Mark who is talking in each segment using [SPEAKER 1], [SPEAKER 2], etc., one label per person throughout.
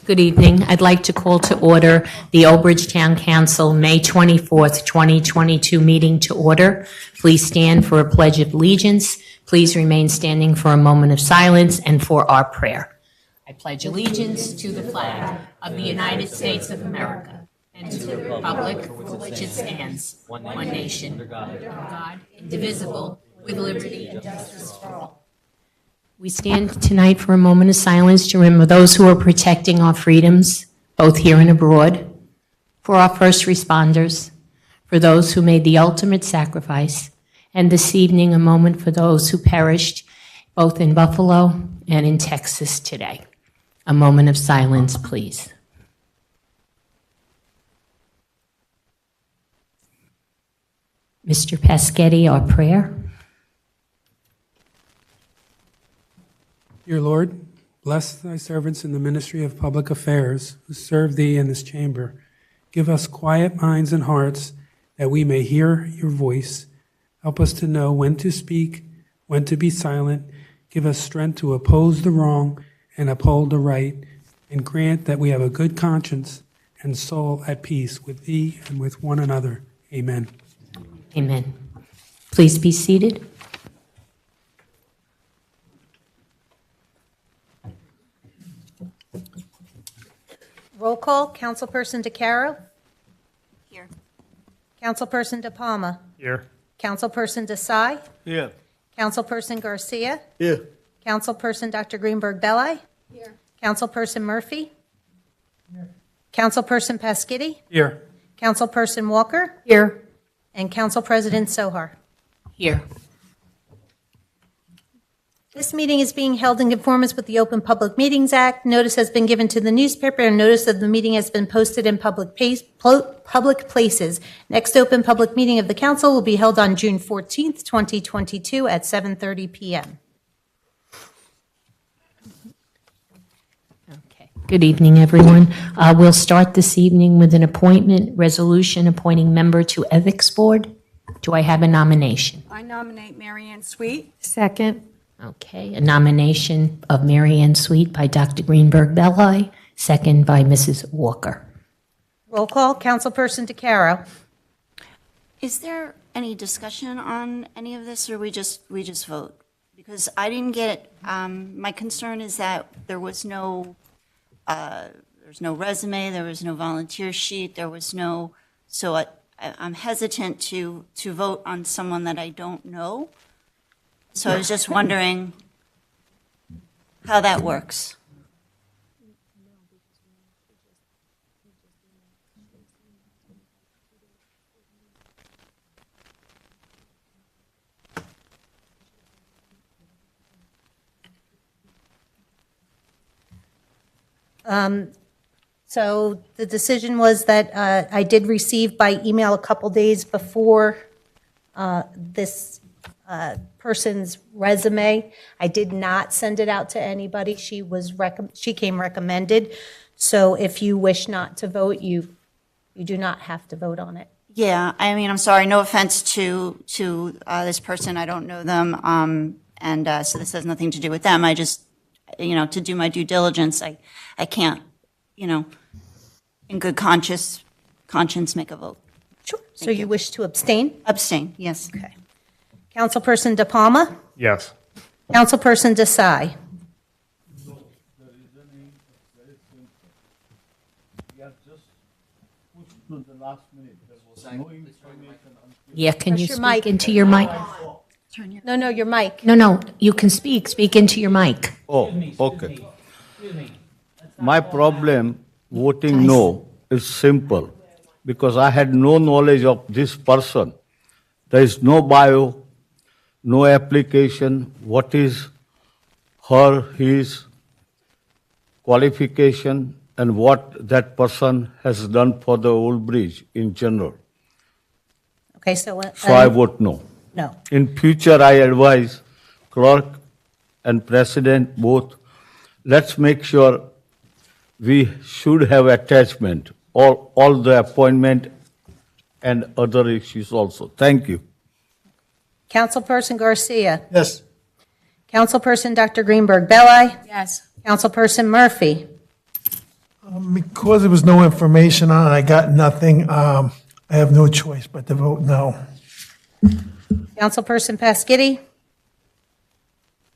[SPEAKER 1] Good evening. I'd like to call to order the Ulbridge Town Council May 24th, 2022 meeting to order. Please stand for a pledge of allegiance. Please remain standing for a moment of silence and for our prayer. I pledge allegiance to the flag of the United States of America and to the republic for which it stands, one nation, under God, indivisible, with liberty and justice for all. We stand tonight for a moment of silence to remember those who are protecting our freedoms, both here and abroad, for our first responders, for those who made the ultimate sacrifice, and this evening a moment for those who perished both in Buffalo and in Texas today. A moment of silence, please. Mr. Paschetti, our prayer.
[SPEAKER 2] Dear Lord, bless thy servants in the ministry of public affairs who serve thee in this chamber. Give us quiet minds and hearts that we may hear your voice. Help us to know when to speak, when to be silent. Give us strength to oppose the wrong and uphold the right, and grant that we have a good conscience and soul at peace with thee and with one another. Amen.
[SPEAKER 1] Amen. Please be seated.
[SPEAKER 3] Roll call, Councilperson DeCaro.
[SPEAKER 4] Here.
[SPEAKER 3] Councilperson De Palma.
[SPEAKER 5] Here.
[SPEAKER 3] Councilperson Desai.
[SPEAKER 5] Here.
[SPEAKER 3] Councilperson Garcia.
[SPEAKER 5] Here.
[SPEAKER 3] Councilperson Dr. Greenberg Belli.
[SPEAKER 4] Here.
[SPEAKER 3] Councilperson Murphy. Here. Councilperson Paschetti.
[SPEAKER 2] Here.
[SPEAKER 3] Councilperson Walker.
[SPEAKER 1] Here.
[SPEAKER 3] And Council President Sohar.
[SPEAKER 1] Here.
[SPEAKER 3] This meeting is being held in conformance with the Open Public Meetings Act. Notice has been given to the newspaper, and notice of the meeting has been posted in public places. Next open public meeting of the council will be held on June 14th, 2022 at 7:30 p.m.
[SPEAKER 1] Okay. Good evening, everyone. We'll start this evening with an appointment resolution appointing member to Ethics Board. Do I have a nomination?
[SPEAKER 4] I nominate Mary Ann Sweet.
[SPEAKER 1] Second. Okay, a nomination of Mary Ann Sweet by Dr. Greenberg Belli, second by Mrs. Walker.
[SPEAKER 3] Roll call, Councilperson DeCaro.
[SPEAKER 4] Is there any discussion on any of this, or we just vote? Because I didn't get, my concern is that there was no, there's no resume, there was no volunteer sheet, there was no, so I'm hesitant to vote on someone that I don't know. So I was just wondering how that works.
[SPEAKER 3] So the decision was that I did receive by email a couple days before this person's resume. I did not send it out to anybody. She came recommended. So if you wish not to vote, you do not have to vote on it.
[SPEAKER 4] Yeah, I mean, I'm sorry, no offense to this person, I don't know them, and so this has nothing to do with them. I just, to do my due diligence, I can't, in good conscience make a vote.
[SPEAKER 3] Sure. So you wish to abstain?
[SPEAKER 4] Abstain, yes.
[SPEAKER 3] Okay. Councilperson De Palma?
[SPEAKER 5] Yes.
[SPEAKER 3] Councilperson Desai?
[SPEAKER 6] The reasoning is very simple. We are just pushed to the last minute. There was no information until.
[SPEAKER 1] Yeah, can you
[SPEAKER 3] Press your mic.
[SPEAKER 1] speak into your mic?
[SPEAKER 3] No, your mic.
[SPEAKER 1] No, you can speak. Speak into your mic.
[SPEAKER 6] Oh, okay. My problem voting no is simple because I had no knowledge of this person. There is no bio, no application, what is his qualification and what that person has done for the Ulbridge in general.
[SPEAKER 3] Okay, so.
[SPEAKER 6] So I vote no.
[SPEAKER 3] No.
[SPEAKER 6] In future, I advise clerk and president both, let's make sure we should have attachment, all the appointment and other issues also. Thank you.
[SPEAKER 3] Councilperson Garcia?
[SPEAKER 5] Yes.
[SPEAKER 3] Councilperson Dr. Greenberg Belli?
[SPEAKER 4] Yes.
[SPEAKER 3] Councilperson Murphy?
[SPEAKER 5] Because there was no information on it, I got nothing. I have no choice but to vote no.
[SPEAKER 3] Councilperson Pasquitti?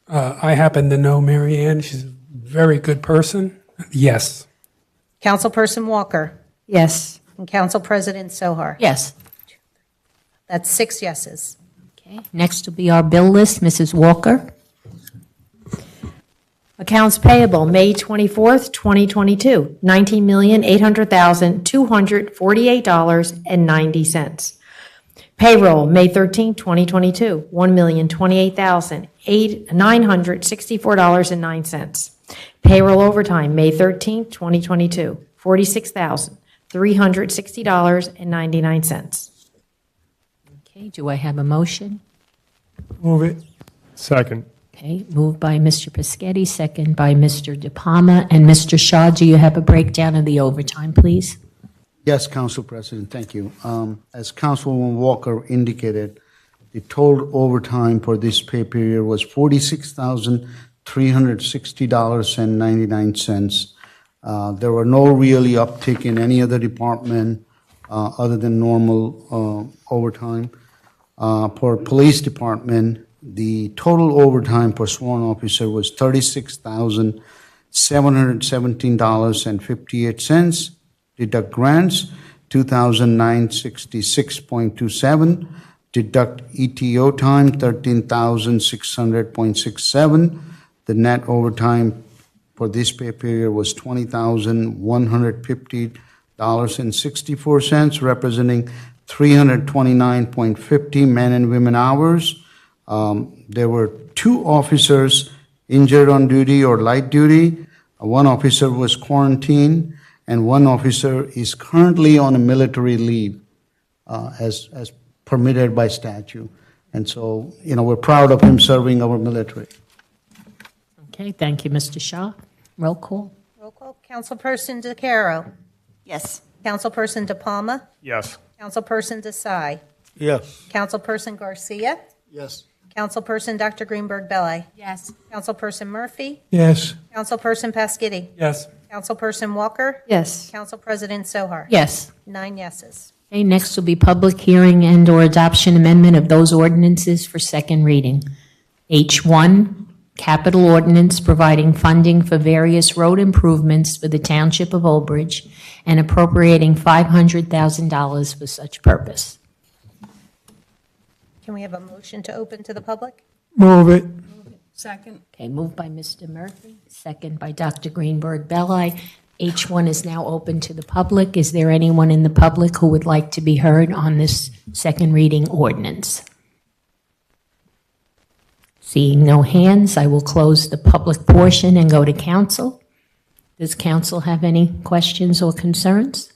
[SPEAKER 2] I happen to know Mary Ann. She's a very good person. Yes.
[SPEAKER 3] Councilperson Walker?
[SPEAKER 1] Yes.
[SPEAKER 3] And Council President Sohar?
[SPEAKER 1] Yes.
[SPEAKER 3] That's 6 yeses.
[SPEAKER 1] Okay, next will be our bill list. Mrs. Walker.
[SPEAKER 7] Accounts payable, May 24th, 2022, $19,800,248.90. Payroll, May 13th, 2022, $1,028,964.09. Payroll overtime, May 13th, 2022, $46,360.99.
[SPEAKER 1] Okay, do I have a motion?
[SPEAKER 5] Move it.
[SPEAKER 8] Second.
[SPEAKER 1] Okay, moved by Mr. Pescetti, second by Mr. De Palma. And Mr. Shaw, do you have a breakdown of the overtime, please?
[SPEAKER 9] Yes, Council President, thank you. As Councilwoman Walker indicated, the total overtime for this pay period was $46,360.99. There were no really uptick in any other department other than normal overtime. For police department, the total overtime per sworn officer was $36,717.58. Deduct grants, $2,966.27. Deduct ETO time, $13,600.67. The net overtime for this pay period was $20,150.64, representing 329.50 men and women hours. There were 2 officers injured on duty or light duty. One officer was quarantined, and 1 officer is currently on a military leave as permitted by statute. And so, we're proud of him serving our military.
[SPEAKER 1] Okay, thank you, Mr. Shaw. Roll call.
[SPEAKER 3] Roll call. Councilperson DeCaro?
[SPEAKER 4] Yes.
[SPEAKER 3] Councilperson De Palma?
[SPEAKER 8] Yes.
[SPEAKER 3] Councilperson Desai?
[SPEAKER 6] Yes.
[SPEAKER 3] Councilperson Garcia?
[SPEAKER 9] Yes.
[SPEAKER 3] Councilperson Dr. Greenberg Belli?
[SPEAKER 7] Yes.
[SPEAKER 3] Councilperson Murphy?
[SPEAKER 5] Yes.
[SPEAKER 3] Councilperson Pasquitti?
[SPEAKER 2] Yes.
[SPEAKER 3] Councilperson Walker?
[SPEAKER 7] Yes.
[SPEAKER 3] Council President Sohar?
[SPEAKER 1] Yes.
[SPEAKER 3] 9 yeses.
[SPEAKER 1] Okay, next will be public hearing and/or adoption amendment of those ordinances for second reading. H1, capital ordinance providing funding for various road improvements for the Township of Ulbridge and appropriating $500,000 for such purpose.
[SPEAKER 3] Can we have a motion to open to the public?
[SPEAKER 5] Move it.
[SPEAKER 7] Second.
[SPEAKER 1] Okay, moved by Mr. Murphy, second by Dr. Greenberg Belli. H1 is now open to the public. Is there anyone in the public who would like to be heard on this second reading ordinance? Seeing no hands, I will close the public portion and go to council. Does council have any questions or concerns?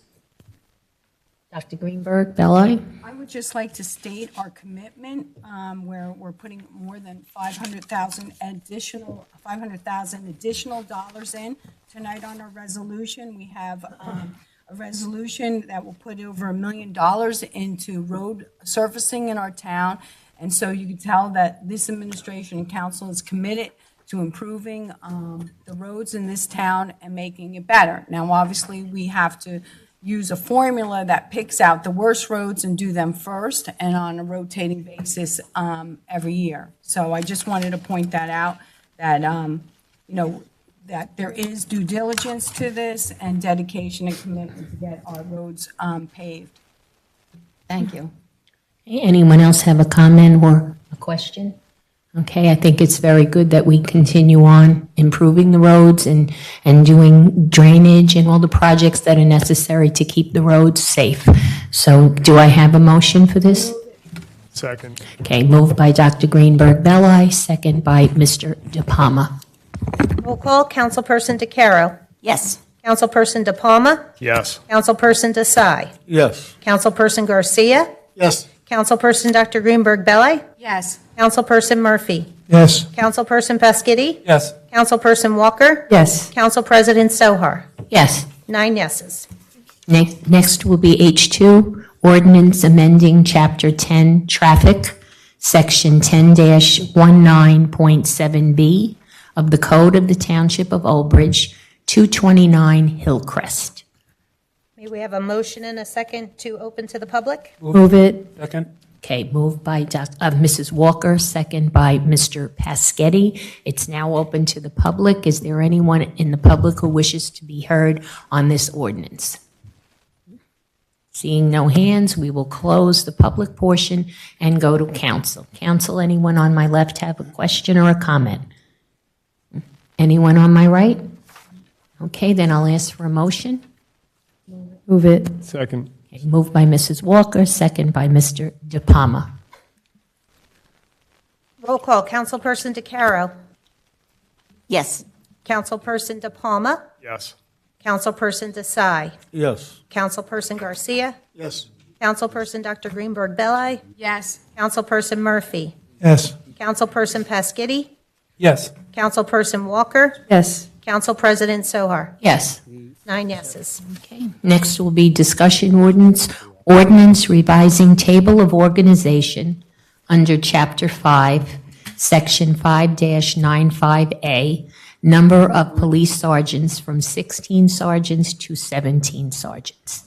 [SPEAKER 1] Dr. Greenberg Belli?
[SPEAKER 7] I would just like to state our commitment, where we're putting more than $500,000 additional dollars in tonight on our resolution. We have a resolution that will put over $1 million into road surfacing in our town. And so you can tell that this administration and council is committed to improving the roads in this town and making it better. Now, obviously, we have to use a formula that picks out the worst roads and do them first and on a rotating basis every year. So I just wanted to point that out, that, that there is due diligence to this and dedication and commitment to get our roads paved. Thank you.
[SPEAKER 1] Anyone else have a comment or a question? Okay, I think it's very good that we continue on improving the roads and doing drainage and all the projects that are necessary to keep the roads safe. So do I have a motion for this?
[SPEAKER 8] Second.
[SPEAKER 1] Okay, moved by Dr. Greenberg Belli, second by Mr. De Palma.
[SPEAKER 3] Roll call. Councilperson DeCaro?
[SPEAKER 4] Yes.
[SPEAKER 3] Councilperson De Palma?
[SPEAKER 8] Yes.
[SPEAKER 3] Councilperson Desai?
[SPEAKER 6] Yes.
[SPEAKER 3] Councilperson Garcia?
[SPEAKER 9] Yes.
[SPEAKER 3] Councilperson Dr. Greenberg Belli?
[SPEAKER 7] Yes.
[SPEAKER 3] Councilperson Murphy?
[SPEAKER 5] Yes.
[SPEAKER 3] Councilperson Pasquitti?
[SPEAKER 2] Yes.
[SPEAKER 3] Councilperson Walker?
[SPEAKER 7] Yes.
[SPEAKER 3] Council President Sohar?
[SPEAKER 1] Yes.
[SPEAKER 3] 9 yeses.
[SPEAKER 1] Next will be H2, ordinance amending Chapter 10, Traffic, Section 10-19.7B of the Code of the Township of Ulbridge 229 Hillcrest.
[SPEAKER 3] May we have a motion and a second to open to the public?
[SPEAKER 1] Move it.
[SPEAKER 2] Second?
[SPEAKER 1] Okay, moved by Mrs. Walker, second by Mr. Paschetti. It's now open to the public. Is there anyone in the public who wishes to be heard on this ordinance? Seeing no hands, we will close the public portion and go to council. Council, anyone on my left have a question or a comment? Anyone on my right? Okay, then I'll ask for a motion. Move it.
[SPEAKER 8] Second.
[SPEAKER 1] Okay, moved by Mrs. Walker, second by Mr. De Palma.
[SPEAKER 3] Roll call, Councilperson DeCaro.
[SPEAKER 4] Yes.
[SPEAKER 3] Councilperson De Palma.
[SPEAKER 8] Yes.
[SPEAKER 3] Councilperson Desai.
[SPEAKER 6] Yes.
[SPEAKER 3] Councilperson Garcia.
[SPEAKER 9] Yes.
[SPEAKER 3] Councilperson Dr. Greenberg Belli.
[SPEAKER 7] Yes.
[SPEAKER 3] Councilperson Murphy.
[SPEAKER 5] Yes.
[SPEAKER 3] Councilperson Paschetti.
[SPEAKER 2] Yes.
[SPEAKER 3] Councilperson Walker.
[SPEAKER 1] Yes.
[SPEAKER 3] Council President Sohar.
[SPEAKER 1] Yes.
[SPEAKER 3] 9 yeses.
[SPEAKER 1] Okay, next will be discussion ordinance revising table of organization under Chapter 5, Section 5-95A, number of police sergeants from 16 sergeants to 17 sergeants.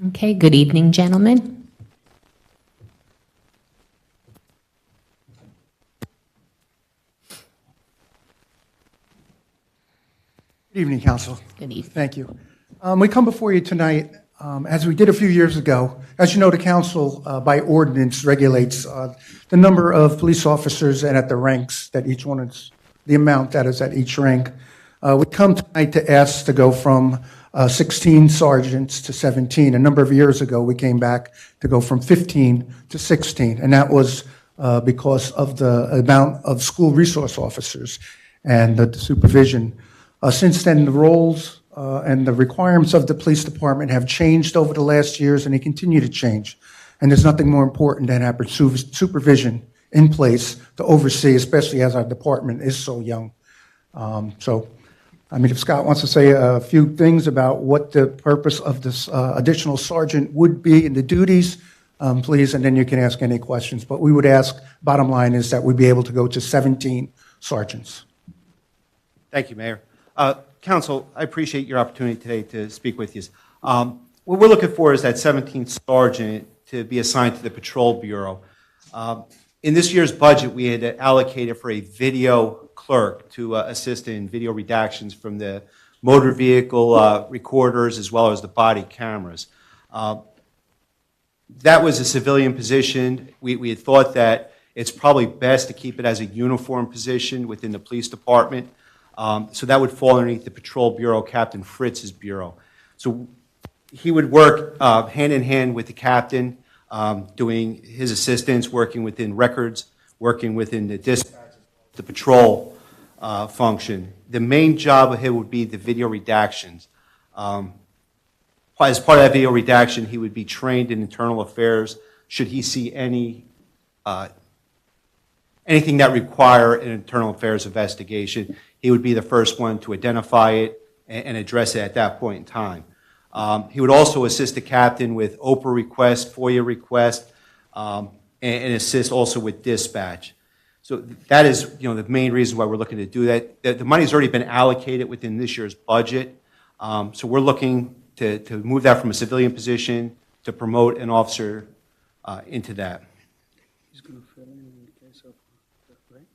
[SPEAKER 1] Okay, good evening, gentlemen.
[SPEAKER 10] Good evening, Council.
[SPEAKER 1] Good evening.
[SPEAKER 10] Thank you. We come before you tonight, as we did a few years ago. As you know, the council, by ordinance, regulates the number of police officers and at the ranks that each one is, the amount that is at each rank. We come tonight to ask to go from 16 sergeants to 17. A number of years ago, we came back to go from 15 to 16, and that was because of the amount of school resource officers and the supervision. Since then, the roles and the requirements of the police department have changed over the last years, and they continue to change. And there's nothing more important than having supervision in place to oversee, especially as our department is so young. If Scott wants to say a few things about what the purpose of this additional sergeant would be in the duties, please, and then you can ask any questions. But we would ask, bottom line is that we'd be able to go to 17 sergeants.
[SPEAKER 11] Thank you, Mayor. Council, I appreciate your opportunity today to speak with you. What we're looking for is that 17th sergeant to be assigned to the Patrol Bureau. In this year's budget, we had allocated for a video clerk to assist in video redactions from the motor vehicle recorders as well as the body cameras. That was a civilian position. We had thought that it's probably best to keep it as a uniform position within the police department. So that would fall underneath the Patrol Bureau, Captain Fritz's bureau. So he would work hand in hand with the captain, doing his assistance, working within records, working within the dispatch, the patrol function. The main job of him would be the video redactions. As part of that video redaction, he would be trained in internal affairs. Should he see anything that require an internal affairs investigation, he would be the first one to identify it and address it at that point in time. He would also assist the captain with OPA requests, FOIA requests, and assist also with dispatch. So that is, the main reason why we're looking to do that. The money's already been allocated within this year's budget. So we're looking to move that from a civilian position to promote an officer into that.
[SPEAKER 9] He's going to fill in case of, right?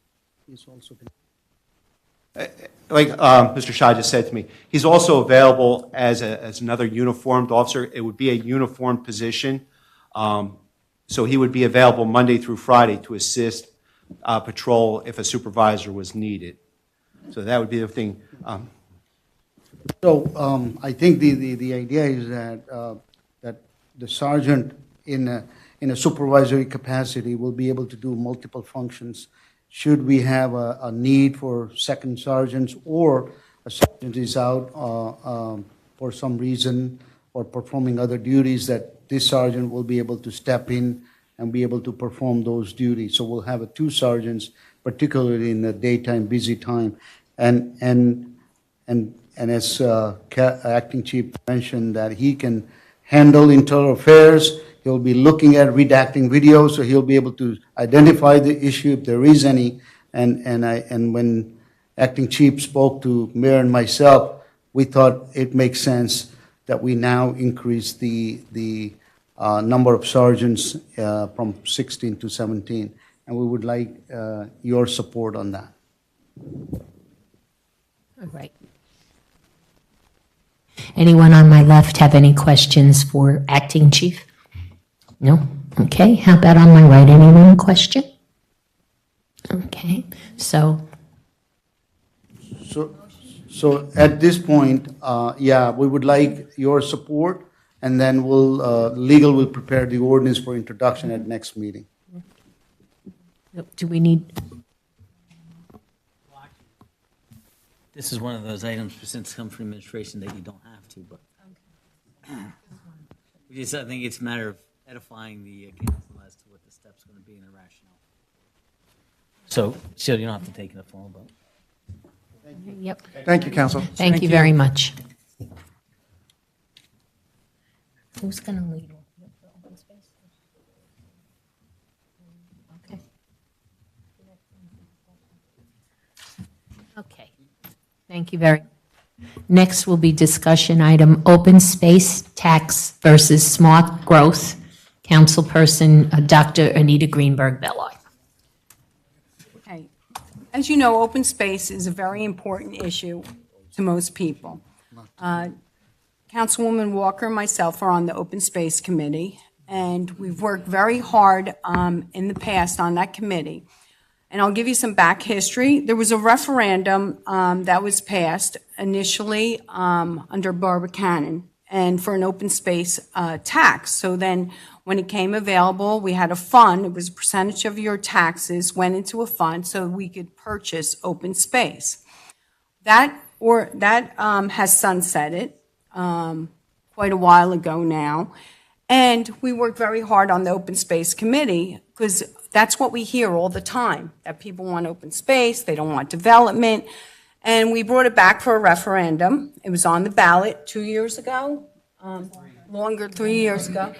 [SPEAKER 9] He's also been.
[SPEAKER 11] Like Mr. Shah just said to me, he's also available as another uniformed officer. It would be a uniformed position. So he would be available Monday through Friday to assist patrol if a supervisor was needed. So that would be the thing.
[SPEAKER 9] I think the idea is that that the sergeant in a supervisory capacity will be able to do multiple functions. Should we have a need for second sergeants, or a sergeant is out for some reason or performing other duties, that this sergeant will be able to step in and be able to perform those duties. So we'll have two sergeants, particularly in the daytime busy time. And And as Acting Chief mentioned, that he can handle internal affairs. He'll be looking at redacting videos, so he'll be able to identify the issue if there is any. And when Acting Chief spoke to Mayor and myself, we thought it makes sense that we now increase the number of sergeants from 16 to 17. And we would like your support on that.
[SPEAKER 1] All right. Anyone on my left have any questions for Acting Chief? No? Okay. How about on my right? Anyone a question? Okay. So
[SPEAKER 9] at this point, we would like your support, and then legal will prepare the ordinance for introduction at next meeting.
[SPEAKER 1] do we need,
[SPEAKER 12] This is one of those items, since it comes from administration, that you don't have to, but. I think it's a matter of edifying the council as to what the step's going to be and the rationale. So you don't have to take it a formal vote.
[SPEAKER 1] yep.
[SPEAKER 10] Thank you, Council.
[SPEAKER 1] Thank you very much. Who's going to lead with the open space? Okay. Okay. Thank you very much. Next will be discussion item, open space tax versus smart growth. Councilperson Dr. Anita Greenberg Belli.
[SPEAKER 7] Okay. As you know, open space is a very important issue to most people. Councilwoman Walker and myself are on the Open Space Committee, and we've worked very hard in the past on that committee. And I'll give you some back history. There was a referendum that was passed initially under Barbara Cannon and for an open space tax. So then when it came available, we had a fund. It was a percentage of your taxes went into a fund so we could purchase open space. That has sunsetted quite a while ago now. And we worked very hard on the Open Space Committee because that's what we hear all the time, that people want open space, they don't want development. And we brought it back for a referendum. It was on the ballot 2 years ago, longer, 3 years ago.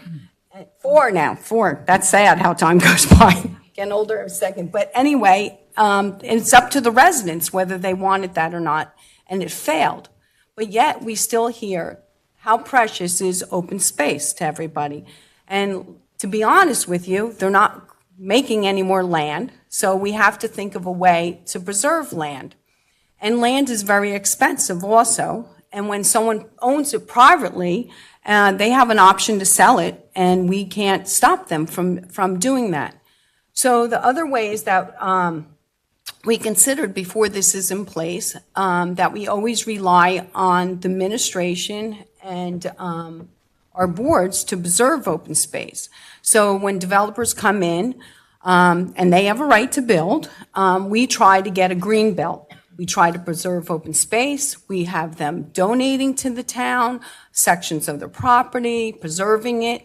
[SPEAKER 7] 4 now, 4. That's sad how time goes by. Getting older every second. But anyway, it's up to the residents whether they wanted that or not, and it failed. But yet we still hear how precious is open space to everybody. And to be honest with you, they're not making any more land, so we have to think of a way to preserve land. And land is very expensive also, and when someone owns it privately, they have an option to sell it, and we can't stop them from doing that. So the other ways that we considered before this is in place, that we always rely on the administration and our boards to preserve open space. So when developers come in and they have a right to build, we try to get a green belt. We try to preserve open space. We have them donating to the town sections of their property, preserving it.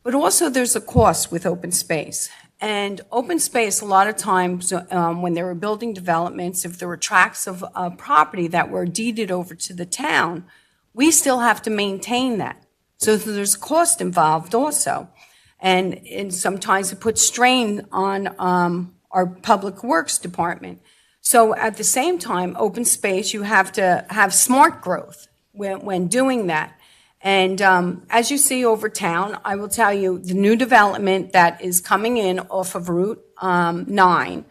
[SPEAKER 7] But also there's a cost with open space. And open space, a lot of times when they were building developments, if there were tracts of property that were deeded over to the town, we still have to maintain that. So there's cost involved also. And sometimes it puts strain on our public works department. So at the same time, open space, you have to have smart growth when doing that. And as you see over town, I will tell you, the new development that is coming in off of Route 9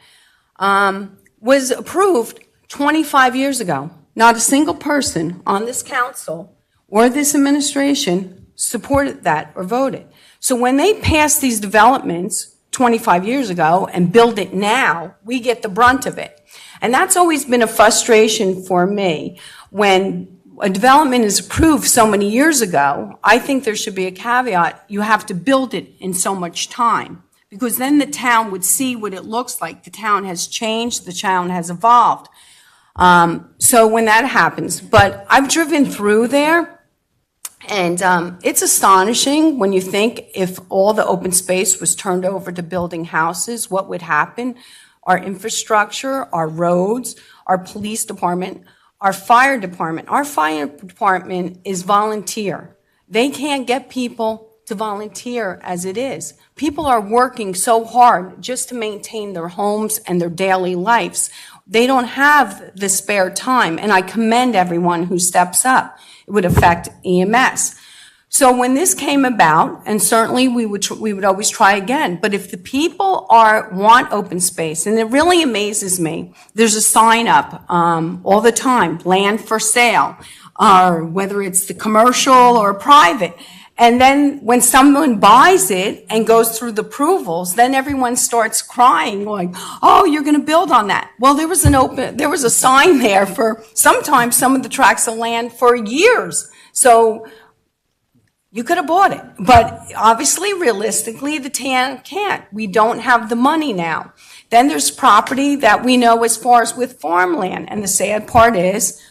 [SPEAKER 7] was approved 25 years ago. Not a single person on this council or this administration supported that or voted. So when they pass these developments 25 years ago and build it now, we get the brunt of it. And that's always been a frustration for me. When a development is approved so many years ago, I think there should be a caveat. You have to build it in so much time, because then the town would see what it looks like. The town has changed, the town has evolved. So when that happens, but I've driven through there, and it's astonishing when you think if all the open space was turned over to building houses, what would happen? Our infrastructure, our roads, our police department, our fire department. Our fire department is volunteer. They can't get people to volunteer as it is. People are working so hard just to maintain their homes and their daily lives. They don't have the spare time, and I commend everyone who steps up. It would affect EMS. So when this came about, and certainly we would always try again, but if the people want open space, and it really amazes me, there's a sign up all the time, land for sale, or whether it's the commercial or private. And then when someone buys it and goes through the approvals, then everyone starts crying like, oh, you're going to build on that. Well, there was a sign there for sometimes some of the tracts of land for years. So you could have bought it. But obviously, realistically, the town can't. We don't have the money now. Then there's property that we know as far as with farmland. And the sad part is,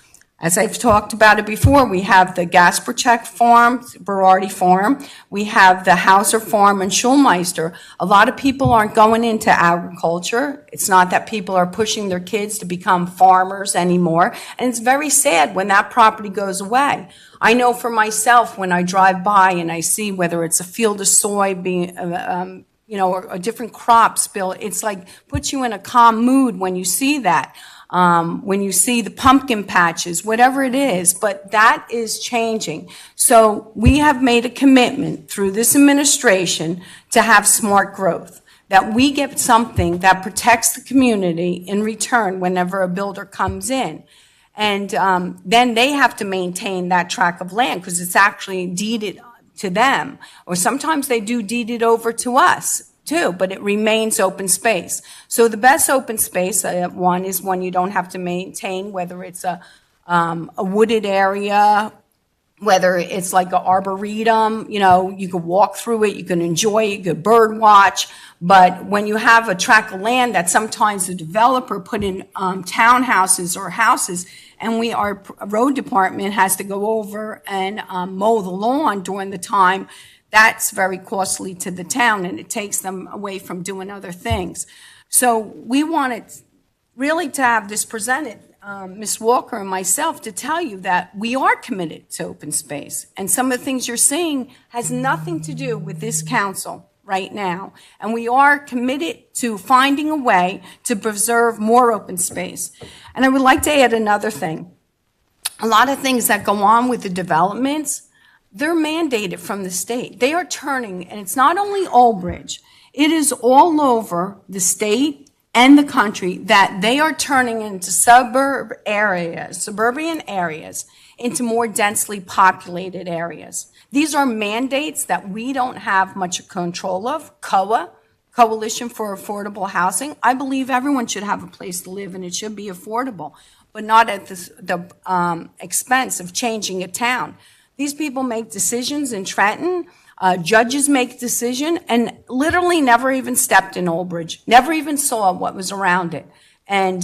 [SPEAKER 7] as I've talked about it before, we have the Gaspercheck Farm, Berardi Farm. We have the Hauser Farm and Schulmeister. A lot of people aren't going into agriculture. It's not that people are pushing their kids to become farmers anymore. And it's very sad when that property goes away. I know for myself, when I drive by and I see whether it's a field of soybean, or different crops built, it's like puts you in a calm mood when you see that. When you see the pumpkin patches, whatever it is, but that is changing. So we have made a commitment through this administration to have smart growth, that we get something that protects the community in return whenever a builder comes in. And then they have to maintain that tract of land because it's actually deeded to them. Or sometimes they do deed it over to us too, but it remains open space. So the best open space one is one you don't have to maintain, whether it's a wooded area, whether it's like an arboretum, you could walk through it, you can enjoy it, you could bird watch. But when you have a tract of land that sometimes the developer put in townhouses or houses, and our road department has to go over and mow the lawn during the time, that's very costly to the town, and it takes them away from doing other things. So we wanted really to have this presented, Ms. Walker and myself, to tell you that we are committed to open space. And some of the things you're seeing has nothing to do with this council right now. And we are committed to finding a way to preserve more open space. And I would like to add another thing. A lot of things that go on with the developments, they're mandated from the state. They are turning, and it's not only Ulbridge, it is all over the state and the country that they are turning into suburban areas, into more densely populated areas. These are mandates that we don't have much control of. COA, Coalition for Affordable Housing. I believe everyone should have a place to live and it should be affordable, but not at the expense of changing a town. These people make decisions in Trenton, judges make decisions, and literally never even stepped in Ulbridge, never even saw what was around it. And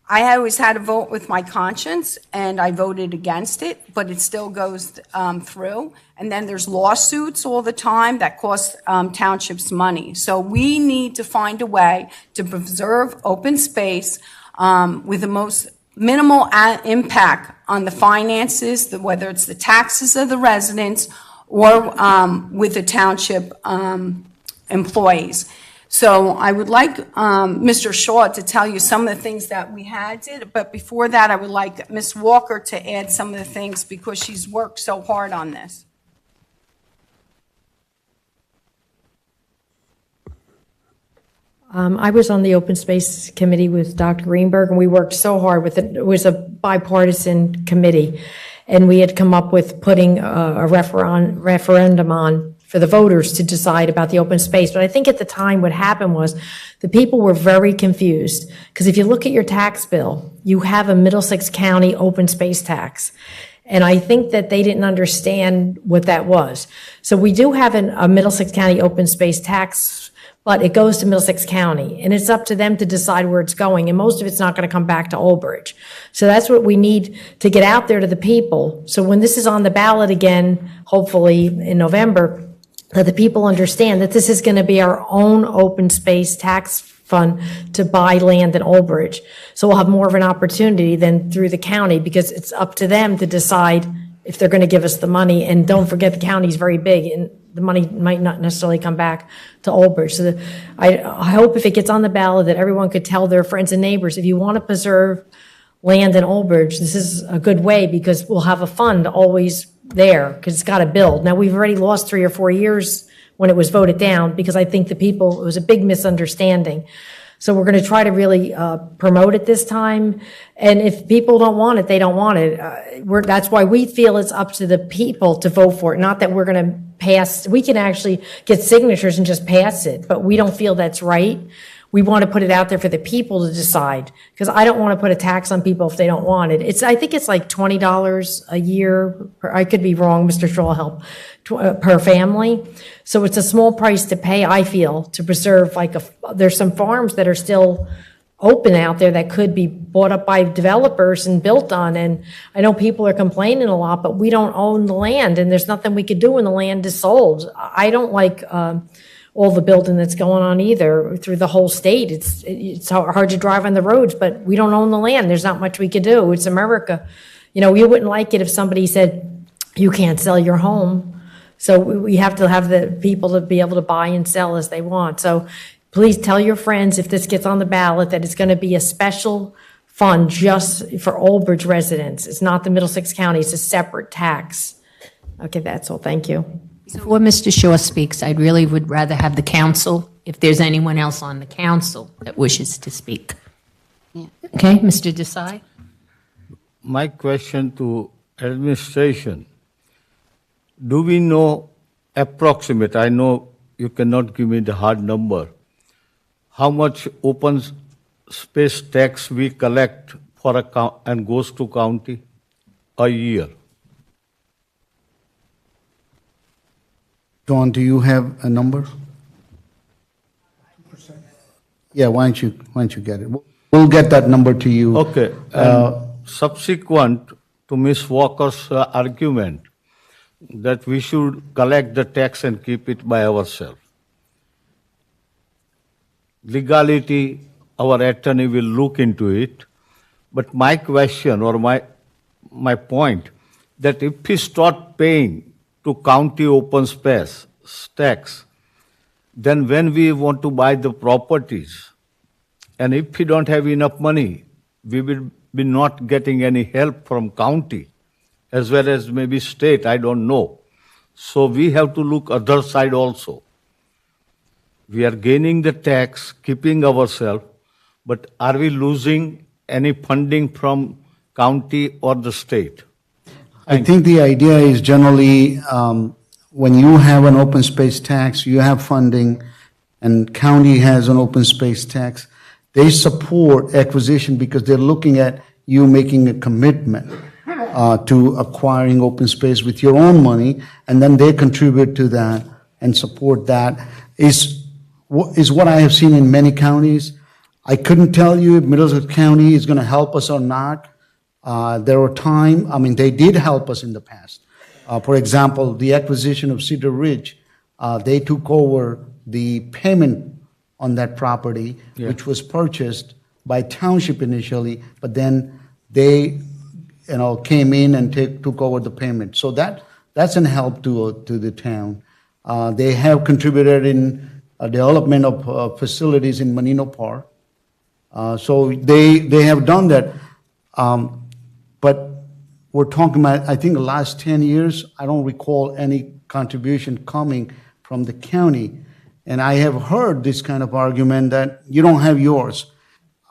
[SPEAKER 7] I always had to vote with my conscience, and I voted against it, but it still goes through. And then there's lawsuits all the time that cost townships money. So we need to find a way to preserve open space with the most minimal impact on the finances, whether it's the taxes of the residents or with the township employees. So I would like Mr. Shaw to tell you some of the things that we did, but before that, I would like Ms. Walker to add some of the things because she's worked so hard on this.
[SPEAKER 13] I was on the Open Space Committee with Dr. Greenberg, and we worked so hard with it. It was a bipartisan committee, and we had come up with putting a referendum on for the voters to decide about the open space. But I think at the time what happened was the people were very confused, because if you look at your tax bill, you have a Middlesex County open space tax. And I think that they didn't understand what that was. So we do have a Middlesex County open space tax, but it goes to Middlesex County, and it's up to them to decide where it's going, and most of it's not going to come back to Ulbridge. So that's what we need to get out there to the people. So when this is on the ballot again, hopefully in November, that the people understand that this is going to be our own open space tax fund to buy land in Ulbridge. So we'll have more of an opportunity than through the county, because it's up to them to decide if they're going to give us the money. And don't forget, the county's very big, and the money might not necessarily come back to Ulbridge. So I hope if it gets on the ballot that everyone could tell their friends and neighbors, if you want to preserve land in Ulbridge, this is a good way, because we'll have a fund always there, because it's got to build. Now, we've already lost 3 or 4 years when it was voted down, because I think it was a big misunderstanding. So we're going to try to really promote it this time. And if people don't want it, they don't want it. That's why we feel it's up to the people to vote for it, not that we're going to pass. We can actually get signatures and just pass it, but we don't feel that's right. We want to put it out there for the people to decide, because I don't want to put a tax on people if they don't want it. I think it's like $20 a year. I could be wrong, Mr. Straw will help, per family. So it's a small price to pay, I feel, to preserve there's some farms that are still open out there that could be bought up by developers and built on. And I know people are complaining a lot, but we don't own the land, and there's nothing we could do when the land is sold. I don't like all the building that's going on either through the whole state. It's hard to drive on the roads, but we don't own the land. There's not much we could do. It's America. You wouldn't like it if somebody said, you can't sell your home. So we have to have the people to be able to buy and sell as they want. So please tell your friends, if this gets on the ballot, that it's going to be a special fund just for Ulbridge residents. It's not the Middlesex County. It's a separate tax. Okay, that's all. Thank you.
[SPEAKER 1] Before Mr. Shaw speaks, I really would rather have the council, if there's anyone else on the council that wishes to speak. Okay, Mr. Desai?
[SPEAKER 6] My question to administration, do we know approximate, I know you cannot give me the hard number, how much open space tax we collect and goes to county a year?
[SPEAKER 9] Dawn, do you have a number? 2%. Yeah, why don't you get it? We'll get that number to you.
[SPEAKER 6] Okay. Subsequent to Ms. Walker's argument that we should collect the tax and keep it by ourselves. Legality, our attorney will look into it. But my question or my point, that if we start paying to county open space tax, then when we want to buy the properties, and if we don't have enough money, we will be not getting any help from county, as well as maybe state, I don't know. So we have to look other side also. We are gaining the tax, keeping ourselves, but are we losing any funding from county or the state?
[SPEAKER 9] I think the idea is generally when you have an open space tax, you have funding, and county has an open space tax, they support acquisition because they're looking at you making a commitment to acquiring open space with your own money, and then they contribute to that and support that, is what I have seen in many counties. I couldn't tell you if Middlesex County is going to help us or not. There were times, they did help us in the past. For example, the acquisition of Cedar Ridge, they took over the payment on that property, which was purchased by Township initially, but then they came in and took over the payment. So that's an help to the town. They have contributed in development of facilities in Menino Park. So they have done that. But we're talking about, I think, the last 10 years, I don't recall any contribution coming from the county. And I have heard this kind of argument that you don't have yours.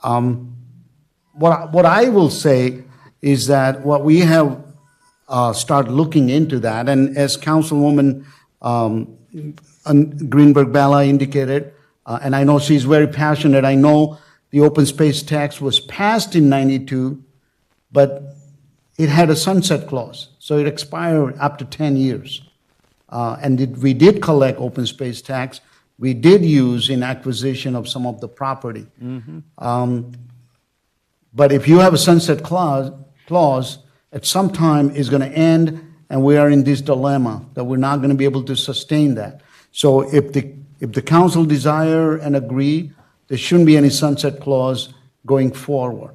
[SPEAKER 9] What I will say is that what we have started looking into that, and as Councilwoman Greenberg-Bala indicated, and I know she's very passionate, I know the open space tax was passed in '92, but it had a sunset clause, so it expired after 10 years. And we did collect open space tax. We did use in acquisition of some of the property. Mm-hmm. But if you have a sunset clause, at some time is going to end, and we are in this dilemma that we're not going to be able to sustain that. So if the council desire and agree there shouldn't be any sunset clause going forward.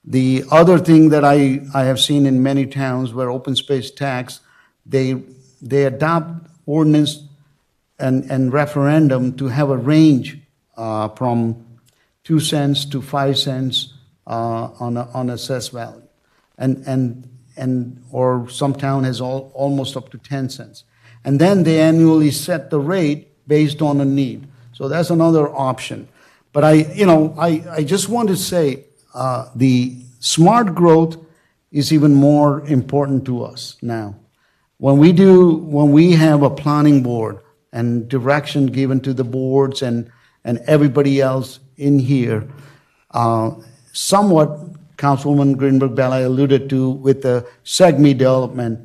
[SPEAKER 9] The other thing that I have seen in many towns where open space tax, they adopt ordinance and referendum to have a range from 2 cents to 5 cents on assessed value, and or some town has almost up to 10 cents, and then they annually set the rate based on a need. So that's another option. But I just want to say the smart growth is even more important to us now. When we have a planning board and direction given to the boards and everybody else in here, somewhat Councilwoman Greenberg-Bell alluded to with the SEGME development,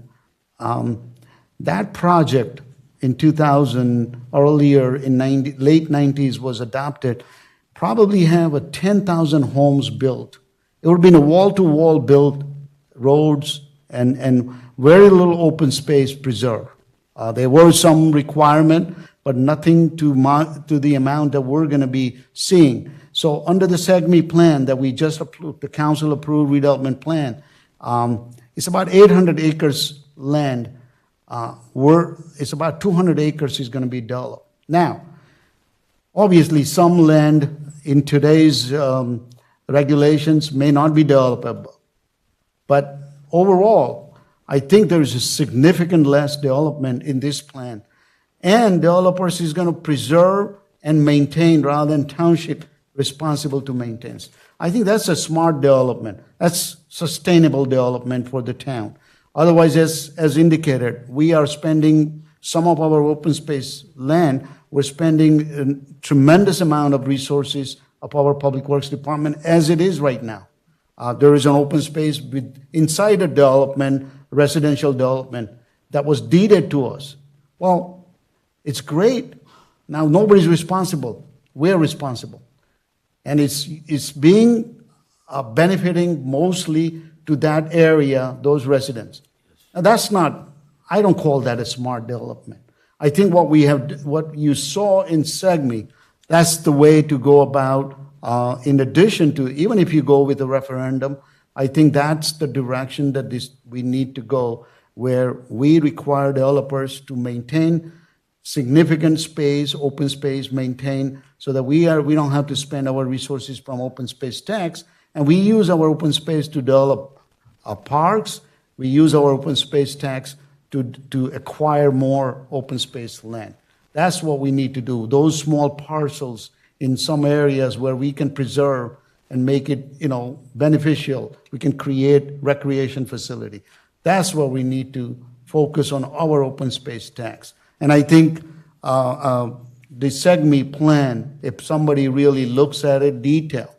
[SPEAKER 9] that project in 2000, earlier in late 90s was adopted, probably have 10,000 homes built. It would have been a wall-to-wall built, roads, and very little open space preserved. There were some requirement, but nothing to the amount that we're going to be seeing. So under the SEGME plan that we just approved, the council approved redevelopment plan, it's about 800 acres land. It's about 200 acres is going to be developed. Now, obviously, some land in today's regulations may not be developable, but overall, I think there is a significant less development in this plan, and developers is going to preserve and maintain rather than township responsible to maintain. I think that's a smart development. That's sustainable development for the town. Otherwise, as indicated, we are spending some of our open space land. We're spending a tremendous amount of resources of our Public Works Department as it is right now. There is an open space inside a development, residential development, that was deeded to us. Well, it's great. Now nobody's responsible. We're responsible. And it's being benefiting mostly to that area, those residents. Now that's not, I don't call that a smart development. I think what you saw in SEGME, that's the way to go about, in addition to, even if you go with a referendum, I think that's the direction that we need to go, where we require developers to maintain significant space, open space, maintain, so that we don't have to spend our resources from open space tax, and we use our open space to develop our parks. We use our open space tax to acquire more open space land. That's what we need to do. Those small parcels in some areas where we can preserve and make it, beneficial. We can create recreation facility. That's where we need to focus on our open space tax. And I think the SEGME plan, if somebody really looks at it detail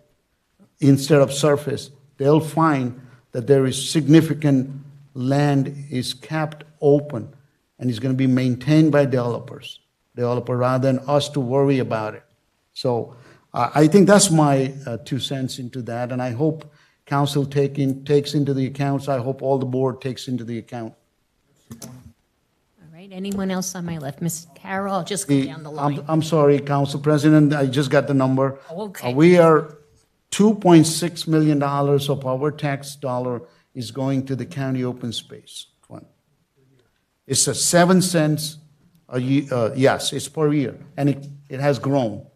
[SPEAKER 9] instead of surface, they'll find that there is significant land is kept open and is going to be maintained by developer rather than us to worry about it. So I think that's my 2 cents into that, and I hope council takes into the accounts. I hope all the board takes into the account.
[SPEAKER 1] All right, anyone else on my left? Ms. Carroll, I'll just go down the line.
[SPEAKER 9] I'm sorry, Council President, I just got the number.
[SPEAKER 1] Oh, okay.
[SPEAKER 9] We are $2.6 million of our tax dollar is going to the county open space fund. It's a 7 cents a year, yes, it's per year, and it has grown.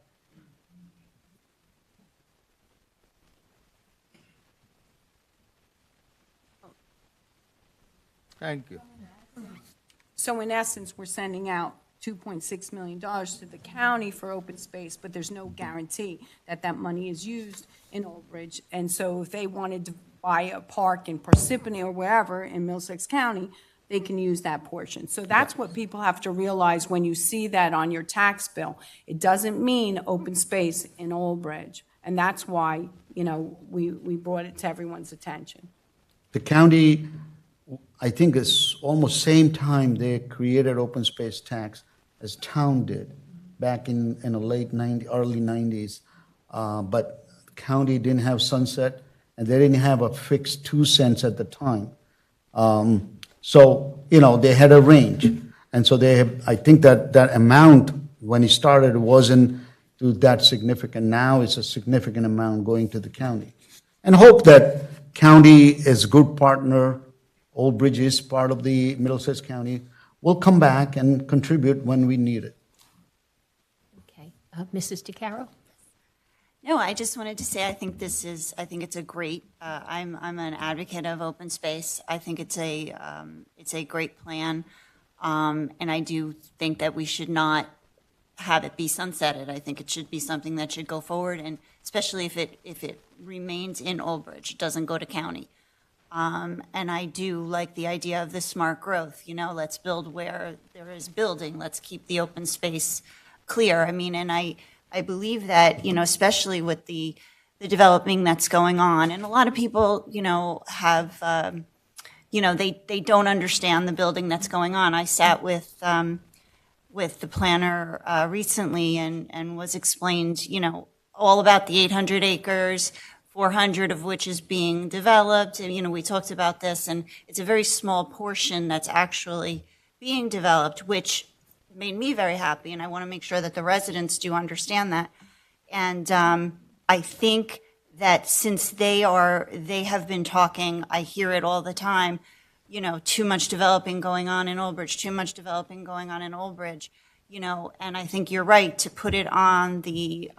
[SPEAKER 6] Thank you.
[SPEAKER 7] So in essence, we're sending out $2.6 million to the county for open space, but there's no guarantee that that money is used in Ulbridge. And so if they wanted to buy a park in Parsippany or wherever in Middlesex County, they can use that portion. So that's what people have to realize when you see that on your tax bill. It doesn't mean open space in Ulbridge. And that's why, we brought it to everyone's attention.
[SPEAKER 9] The county, I think it's almost same time they created open space tax as town did back in the late 90s, early 90s. But the county didn't have sunset, and they didn't have a fixed 2 cents at the time. So, they had a range. And so I think that amount, when it started, wasn't to that significant. Now it's a significant amount going to the county. And hope that county is a good partner. Ulbridge is part of the Middlesex County. We'll come back and contribute when we need it.
[SPEAKER 1] Okay. Mrs. DeCaro?
[SPEAKER 4] No, I just wanted to say I think it's a great. I'm an advocate of open space. I think it's a great plan, and I do think that we should not have it be sunsetted. I think it should be something that should go forward, and especially if it remains in Ulbridge, it doesn't go to county. And I do like the idea of the smart growth. Let's build where there is building. Let's keep the open space clear. I mean, and I believe that, especially with the developing that's going on, and a lot of people, have, they don't understand the building that's going on. I sat with the planner recently and was explained, all about the 800 acres, 400 of which is being developed. And, we talked about this, and it's a very small portion that's actually being developed, which made me very happy, and I want to make sure that the residents do understand that. And I think that since they have been talking, I hear it all the time, too much developing going on in Ulbridge, too much developing going on in Ulbridge, and I think you're right to put it on the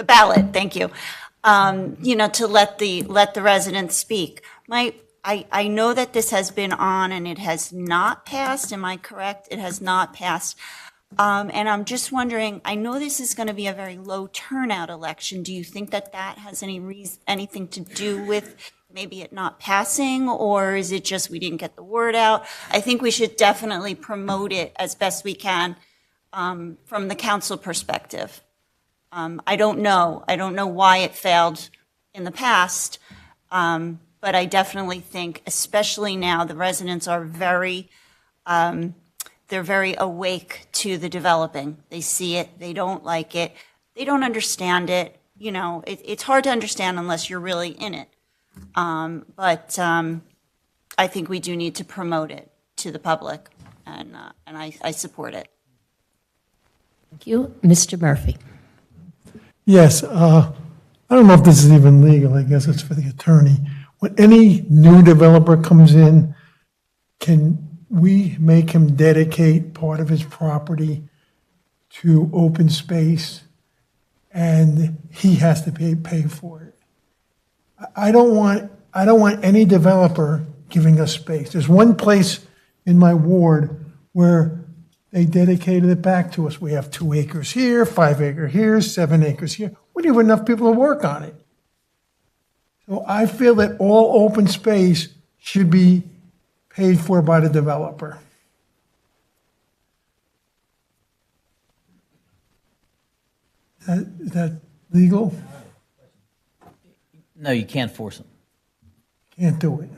[SPEAKER 4] ballot. Thank you. To let the residents speak. I know that this has been on and it has not passed. Am I correct? It has not passed. And I'm just wondering, I know this is going to be a very low turnout election. Do you think that has anything to do with maybe it not passing, or is it just we didn't get the word out? I think we should definitely promote it as best we can from the council perspective. I don't know why it failed in the past. But I definitely think, especially now, the residents are they're very awake to the developing. They see it, they don't like it, they don't understand it. It's hard to understand unless you're really in it. But I think we do need to promote it to the public, and I support it.
[SPEAKER 1] Thank you. Mr. Murphy?
[SPEAKER 5] Yes, I don't know if this is even legal. I guess it's for the attorney. When any new developer comes in, can we make him dedicate part of his property to open space, and he has to pay for it? I don't want any developer giving us space. There's one place in my ward where they dedicated it back to us. We have 2 acres here, 5 acres here, 7 acres here. We don't have enough people to work on it. So I feel that all open space should be paid for by the developer. Is that legal?
[SPEAKER 12] No, you can't force them.
[SPEAKER 5] Can't do it.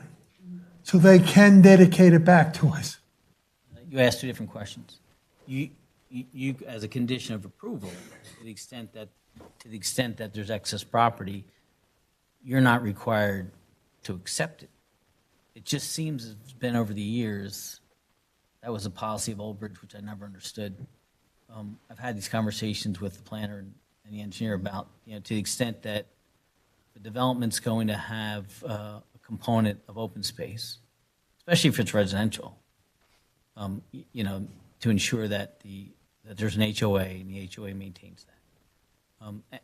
[SPEAKER 5] So they can dedicate it back to us.
[SPEAKER 12] You asked 2 different questions. You as a condition of approval, to the extent that there's excess property, you're not required to accept it. It just seems it's been over the years. That was a policy of Ulbridge, which I never understood. I've had these conversations with the planner and the engineer about, to the extent that the development's going to have a component of open space, especially if it's residential, to ensure that there's an HOA and the HOA maintains that.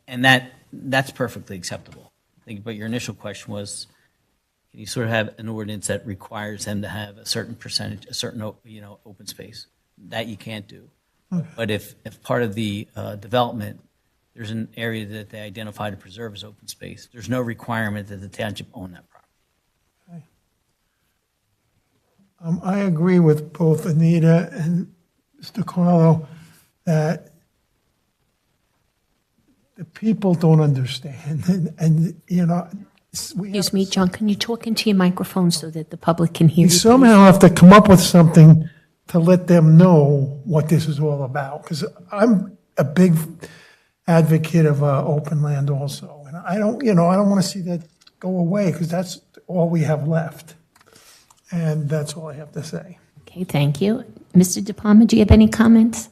[SPEAKER 12] And that's perfectly acceptable. I think, but your initial question was, can you sort of have an ordinance that requires them to have a certain percentage, a certain open space? That you can't do. Okay. But if part of the development, there's an area that they identify to preserve as open space, there's no requirement that the township own that property.
[SPEAKER 5] Okay. I agree with both Anita and Mr. Carlo that the people don't understand, and
[SPEAKER 1] Excuse me, John, can you talk into your microphone so that the public can hear
[SPEAKER 5] we
[SPEAKER 1] you?
[SPEAKER 5] somehow have to come up with something to let them know what this is all about, because I'm a big advocate of open land also, and I don't want to see that go away, because that's all we have left, and that's all I have to say.
[SPEAKER 1] Okay, thank you. Mr. De Palma, do you have any comments?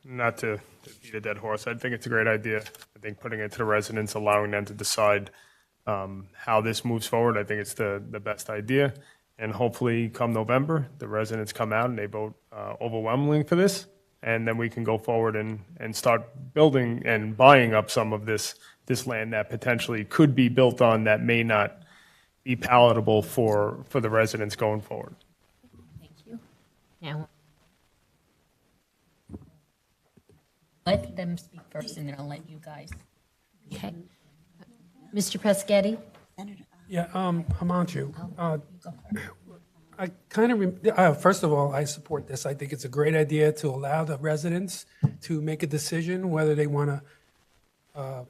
[SPEAKER 8] Not to beat a dead horse, I think it's a great idea. I think putting it to the residents, allowing them to decide how this moves forward, I think it's the best idea. And hopefully, come November, the residents come out and they vote overwhelmingly for this, and then we can go forward and start building and buying up some of this land that potentially could be built on that may not be palatable for the residents going forward.
[SPEAKER 1] Thank you. Now, let them speak first, and then I'll let you guys. Okay. Mr. Pescetti?
[SPEAKER 2] Yeah, Hamanchu, I kind of, first of all, I support this. I think it's a great idea to allow the residents to make a decision whether they want to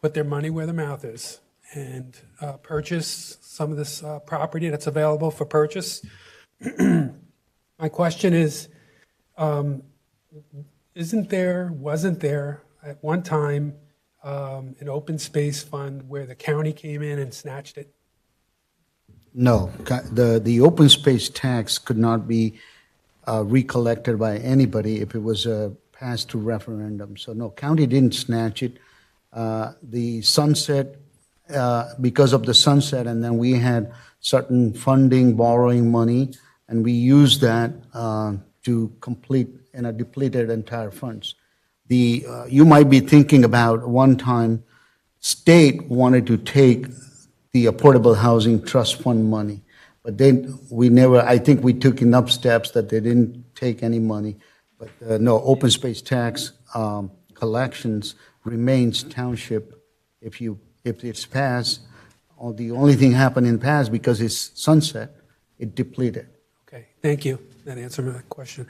[SPEAKER 2] put their money where their mouth is and purchase some of this property that's available for purchase. My question is, wasn't there at one time an open space fund where the county came in and snatched it?
[SPEAKER 9] No, the open space tax could not be recollected by anybody if it was passed to referendum. So no, county didn't snatch it. The sunset, because of the sunset, and then we had certain funding, borrowing money, and we used that to complete depleted entire funds. You might be thinking about one time, state wanted to take the Affordable Housing Trust Fund money, but then I think we took enough steps that they didn't take any money. But no, open space tax collections remains township. If it's passed, the only thing happened in the past, because it's sunset, it depleted.
[SPEAKER 2] Okay, thank you. That answered my question.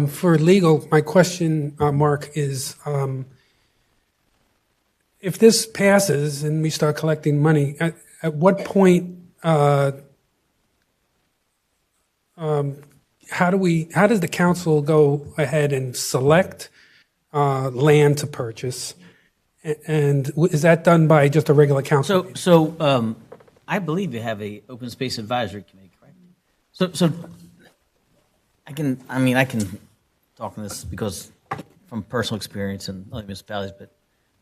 [SPEAKER 2] For legal, my question, Mark, is if this passes and we start collecting money, at what point, how does the council go ahead and select land to purchase? And is that done by just a regular council meeting?
[SPEAKER 12] So I believe you have a open space advisory committee, correct? So I can talk on this because from personal experience and other municipalities, but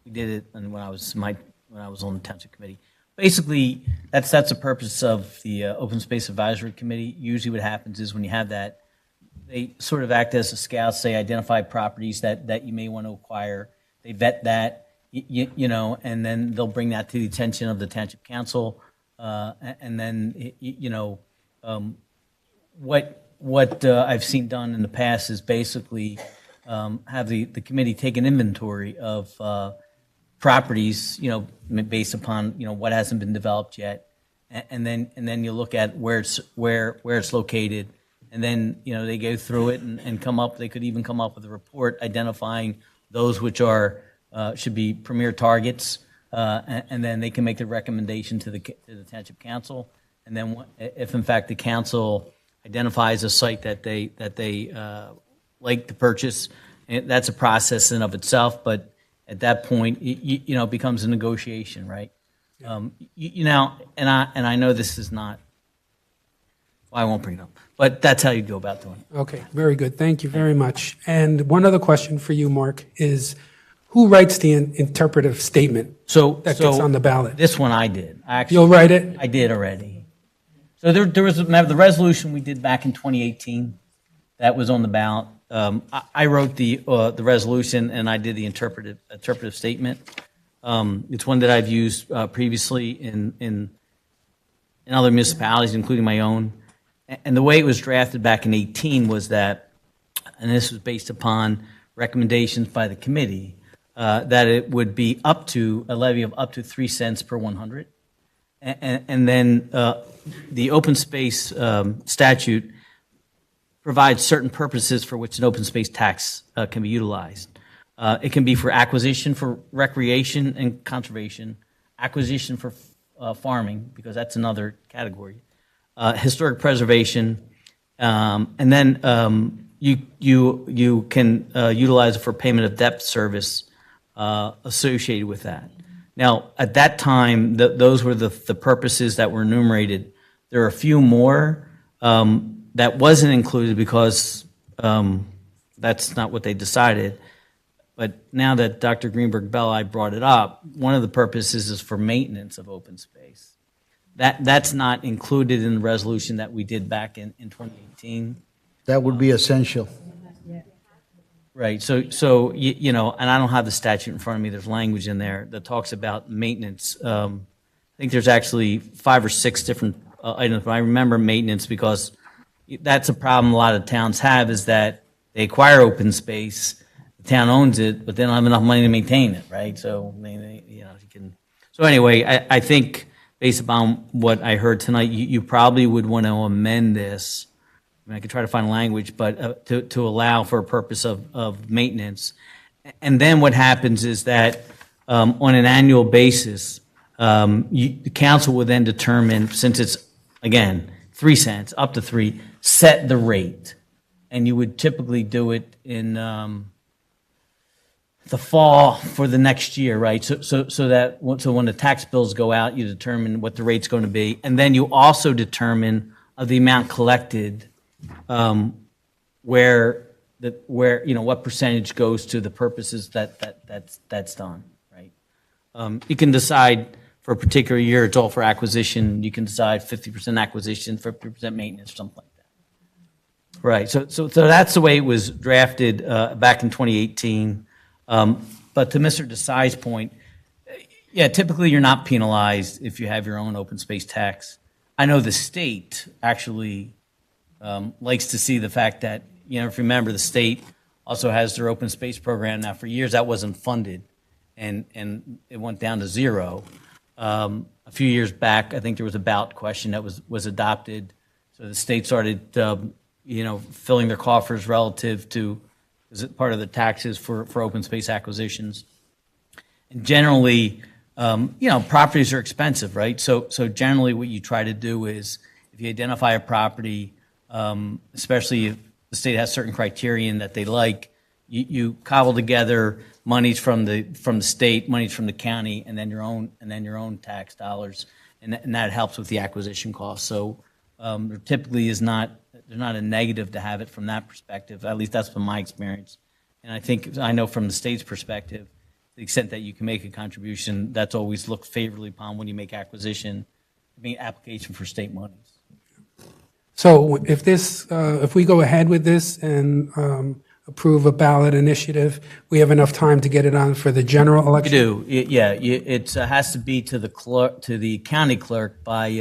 [SPEAKER 12] we did it when I was on the township committee. Basically, that's the purpose of the open space advisory committee. Usually, what happens is when you have that, they sort of act as a scout, say identify properties that you may want to acquire. They vet that, and then they'll bring that to the attention of the township council, and then what I've seen done in the past is basically have the committee take an inventory of properties, based upon what hasn't been developed yet, and then you look at where it's located, and then they go through it and come up. They could even come up with a report identifying those which are should be premier targets, and then they can make the recommendation to the township council, and then if in fact the council identifies a site that they like to purchase, that's a process in of itself, but at that point, it becomes a negotiation, right? And I know this is not. Well, I won't bring it up, but that's how you go about doing it.
[SPEAKER 2] Okay, very good. Thank you very much. And one other question for you, Mark, is who writes the interpretive statement that gets on the ballot?
[SPEAKER 12] This one I did.
[SPEAKER 2] You'll write it?
[SPEAKER 12] I did already. So there was the resolution we did back in 2018 that was on the ballot. I wrote the resolution and I did the interpretive statement. It's one that I've used previously in other municipalities, including my own. And the way it was drafted back in 18 was that, and this was based upon recommendations by the committee, that it would be up to a levy of up to 3 cents per 100. And then the open space statute provides certain purposes for which an open space tax can be utilized. It can be for acquisition, for recreation and conservation, acquisition for farming, because that's another category, historic preservation, and then you can utilize it for payment of debt service associated with that. Now, at that time, those were the purposes that were enumerated. There are a few more. that wasn't included because that's not what they decided. But now that Dr. Greenberg-Belli brought it up, one of the purposes is for maintenance of open space. That's not included in the resolution that we did back in 2018.
[SPEAKER 9] That would be essential.
[SPEAKER 12] Right, so you know, and I don't have the statute in front of me, there's language in there that talks about maintenance. I think there's actually 5 or 6 different items, but I remember maintenance because that's a problem a lot of towns have, is that they acquire open space, the town owns it, but they don't have enough money to maintain it, right? So, you know, you can, so anyway, I think based upon what I heard tonight, you probably would want to amend this. I mean, I could try to find language, but to allow for a purpose of maintenance. And then what happens is that on an annual basis, the council will then determine, since it's, again, 3 cents, up to 3, set the rate. And you would typically do it in the fall for the next year, right? So when the tax bills go out, you determine what the rate's going to be. And then you also determine the amount collected, where you know what percentage goes to the purposes that's done, right? You can decide for a particular year it's all for acquisition. You can decide 50% acquisition, 50% maintenance, something like that. Right. So that's the way it was drafted back in 2018. But to Mr. Desai's point, yeah, typically you're not penalized if you have your own open space tax. I know the state actually likes to see the fact that, you know, if you remember, the state also has their open space program. Now, for years, that wasn't funded, and it went down to 0. A few years back, I think there was a ballot question that was adopted, so the state started, you know, filling their coffers relative to, is it part of the taxes for open space acquisitions? And generally, you know, properties are expensive, right? So generally what you try to do is, if you identify a property, especially if the state has certain criterion that they like, you cobble together monies from the state, monies from the county, and then your own tax dollars, and that helps with the acquisition cost. So there typically there's not a negative to have it from that perspective. At least that's been my experience. And I know from the state's perspective, to the extent that you can make a contribution, that's always looked favorably upon when you make application for state monies.
[SPEAKER 2] So if we go ahead with this and approve a ballot initiative, we have enough time to get it on for the general election?
[SPEAKER 12] You do, yeah. It has to be to the county clerk by,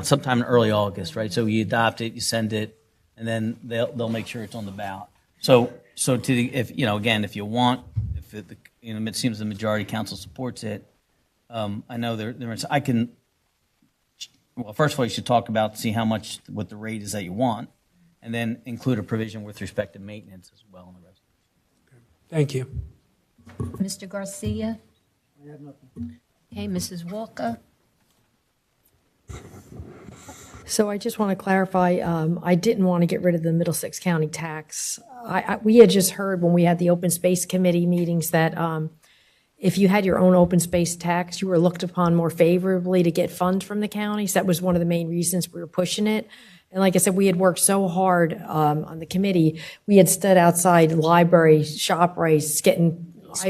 [SPEAKER 12] sometime in early August, right? So you adopt it, you send it, and then they'll make sure it's on the ballot. So if you want, it seems the majority council supports it. I know well, first of all, you should talk about, see what the rate is that you want, and then include a provision with respect to maintenance as well in the resolution.
[SPEAKER 2] Thank you.
[SPEAKER 1] Mr. Garcia?
[SPEAKER 5] I have nothing.
[SPEAKER 1] Okay, Mrs. Walker?
[SPEAKER 13] So I just want to clarify, I didn't want to get rid of the Middlesex County tax. We had just heard when we had the Open Space Committee meetings that if you had your own open space tax, you were looked upon more favorably to get funds from the counties. That was one of the main reasons we were pushing it. And like I said, we had worked so hard on the committee. We had stood outside libraries, ShopRites,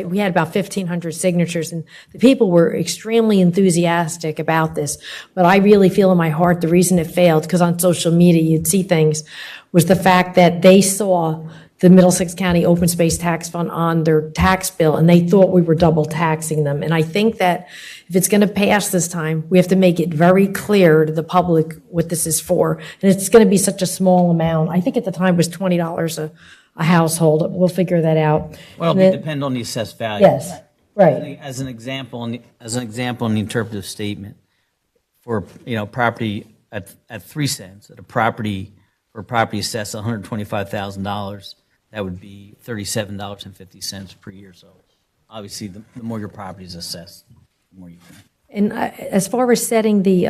[SPEAKER 13] we had about 1,500 signatures, and the people were extremely enthusiastic about this. But I really feel in my heart the reason it failed, because on social media you'd see things, was the fact that they saw the Middlesex County Open Space Tax Fund on their tax bill, and they thought we were double taxing them. And I think that if it's going to pass this time, we have to make it very clear to the public what this is for. And it's going to be such a small amount. I think at the time it was $20 a household. We'll figure that out.
[SPEAKER 12] Well, it'll depend on the assessed value.
[SPEAKER 13] Yes, right.
[SPEAKER 12] As an example, in the interpretive statement, for property at 3 cents, at a property assessed $125,000, that would be $37.50 per year. So obviously, the more your property is assessed, the more you can.
[SPEAKER 13] And as far as setting the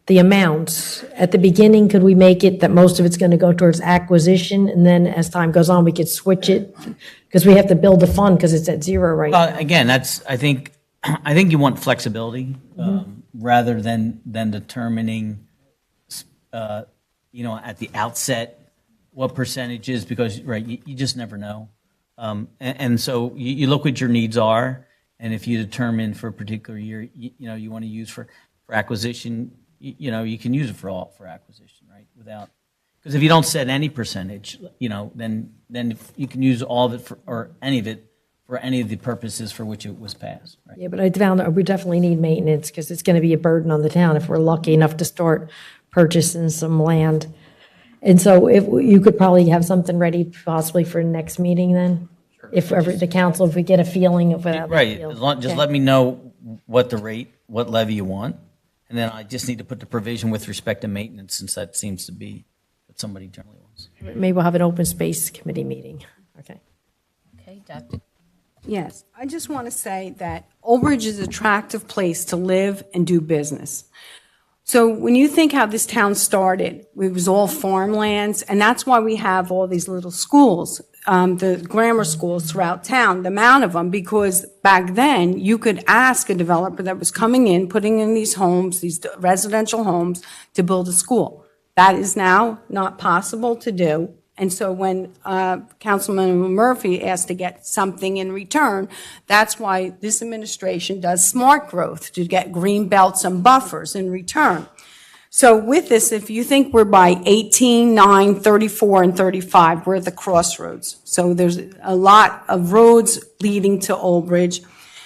[SPEAKER 13] amounts, at the beginning, could we make it that most of it's going to go towards acquisition, and then as time goes on, we could switch it? Because we have to build a fund because it's at 0 right now.
[SPEAKER 12] Again, I think you want flexibility rather than determining at the outset, what percentages, because, right, you just never know. And so you look what your needs are, and if you determine for a particular year, you want to use for acquisition, you can use it for acquisition, right? Because if you don't set any percentage, then you can use all of it or any of it for any of the purposes for which it was passed, right?
[SPEAKER 13] Yeah, but I found that we definitely need maintenance because it's going to be a burden on the town if we're lucky enough to start purchasing some land. And so if you could probably have something ready possibly for next meeting then? If the council, if we get a feeling of that.
[SPEAKER 12] Right, just let me know what the rate, what levy you want, and then I just need to put the provision with respect to maintenance, since that seems to be what somebody generally wants.
[SPEAKER 13] Maybe we'll have an open space committee meeting. Okay.
[SPEAKER 1] Okay, Dr.
[SPEAKER 7] Yes, I just want to say that Ulbridge is an attractive place to live and do business. So when you think how this town started, it was all farmlands, and that's why we have all these little schools, the grammar schools throughout town, the amount of them, because back then you could ask a developer that was coming in, putting in these homes, these residential homes, to build a school. That is now not possible to do. And so when Councilman Murphy asked to get something in return, that's why this administration does smart growth, to get green belts and buffers in return. So with this, if you think we're by 18, 9, 34, and 35, we're at the crossroads. So there's a lot of roads leading to Ulbridge.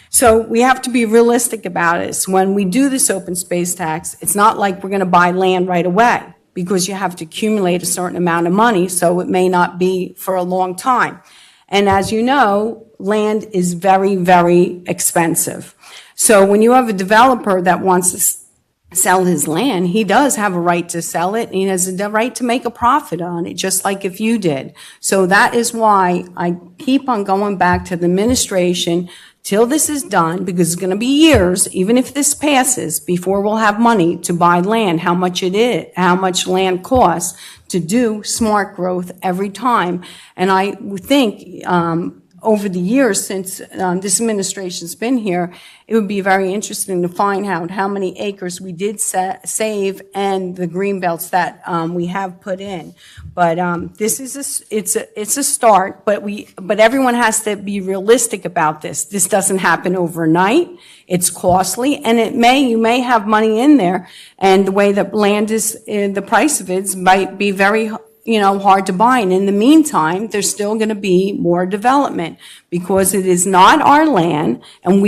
[SPEAKER 7] So we have to be realistic about it. So when we do this open space tax, it's not like we're going to buy land right away, because you have to accumulate a certain amount of money, so it may not be for a long time. And as you know, land is very, very expensive. So when you have a developer that wants to sell his land, he does have a right to sell it, and he has the right to make a profit on it, just like if you did. So that is why I keep on going back to the administration till this is done, because it's going to be years, even if this passes, before we'll have money to buy land, how much it is, how much land costs to do smart growth every time. And I would think over the years since this administration's been here, it would be very interesting to find out how many acres we did save and the green belts that we have put in. But this is it's a start. But everyone has to be realistic about this. This doesn't happen overnight. It's costly, and you may have money in there, and the way that land is, the price of it might be very hard to buy. And in the meantime, there's still going to be more development, because it is not our land, and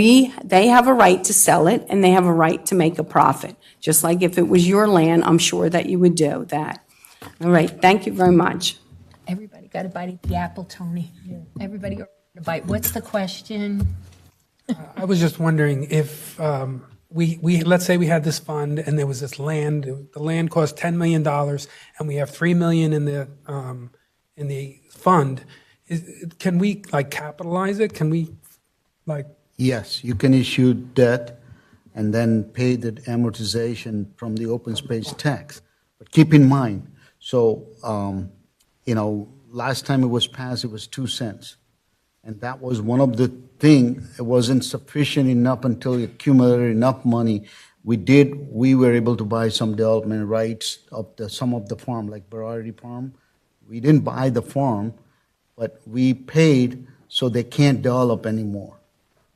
[SPEAKER 7] they have a right to sell it, and they have a right to make a profit. Just like if it was your land, I'm sure that you would do that. All right, thank you very much.
[SPEAKER 1] Everybody got a bite at the apple, Tony. Everybody got a bite. What's the question?
[SPEAKER 2] I was just wondering if we let's say we had this fund and there was this land. The land cost $10 million, and we have $3 million in the fund. Can we capitalize it? Can we
[SPEAKER 9] Yes, you can issue debt and then pay the amortization from the open space tax. But keep in mind, so last time it was passed, it was 2 cents. And that was one of the things. It wasn't sufficient enough until we accumulated enough money. We were able to buy some development rights of some of the farm, like Variety Farm. We didn't buy the farm, but we paid so they can't develop anymore.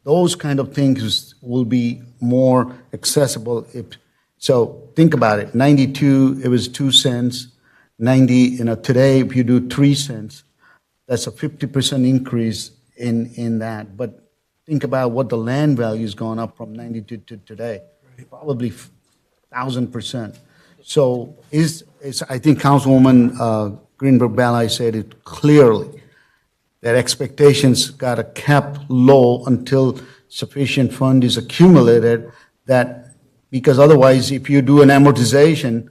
[SPEAKER 9] Those kind of things will be more accessible. So think about it. 92, it was 2 cents. 90, today if you do 3 cents, that's a 50% increase in that. But think about what the land value has gone up from 92 to today, probably 1,000%. So I think Councilwoman Greenberg-Ballai said it clearly, that expectations got kept low until sufficient fund is accumulated, because otherwise if you do an amortization,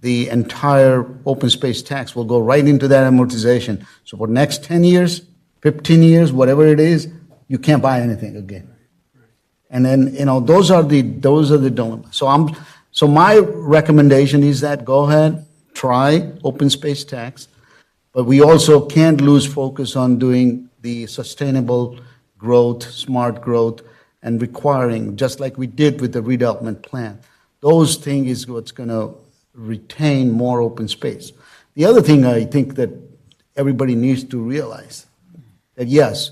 [SPEAKER 9] the entire open space tax will go right into that amortization. So for next 10 years, 15 years, whatever it is, you can't buy anything again. And then, those are the dilemmas. So my recommendation is that go ahead, try open space tax, but we also can't lose focus on doing the sustainable growth, smart growth, and requiring, just like we did with the redevelopment plan. Those things is what's going to retain more open space. The other thing I think that everybody needs to realize, that yes,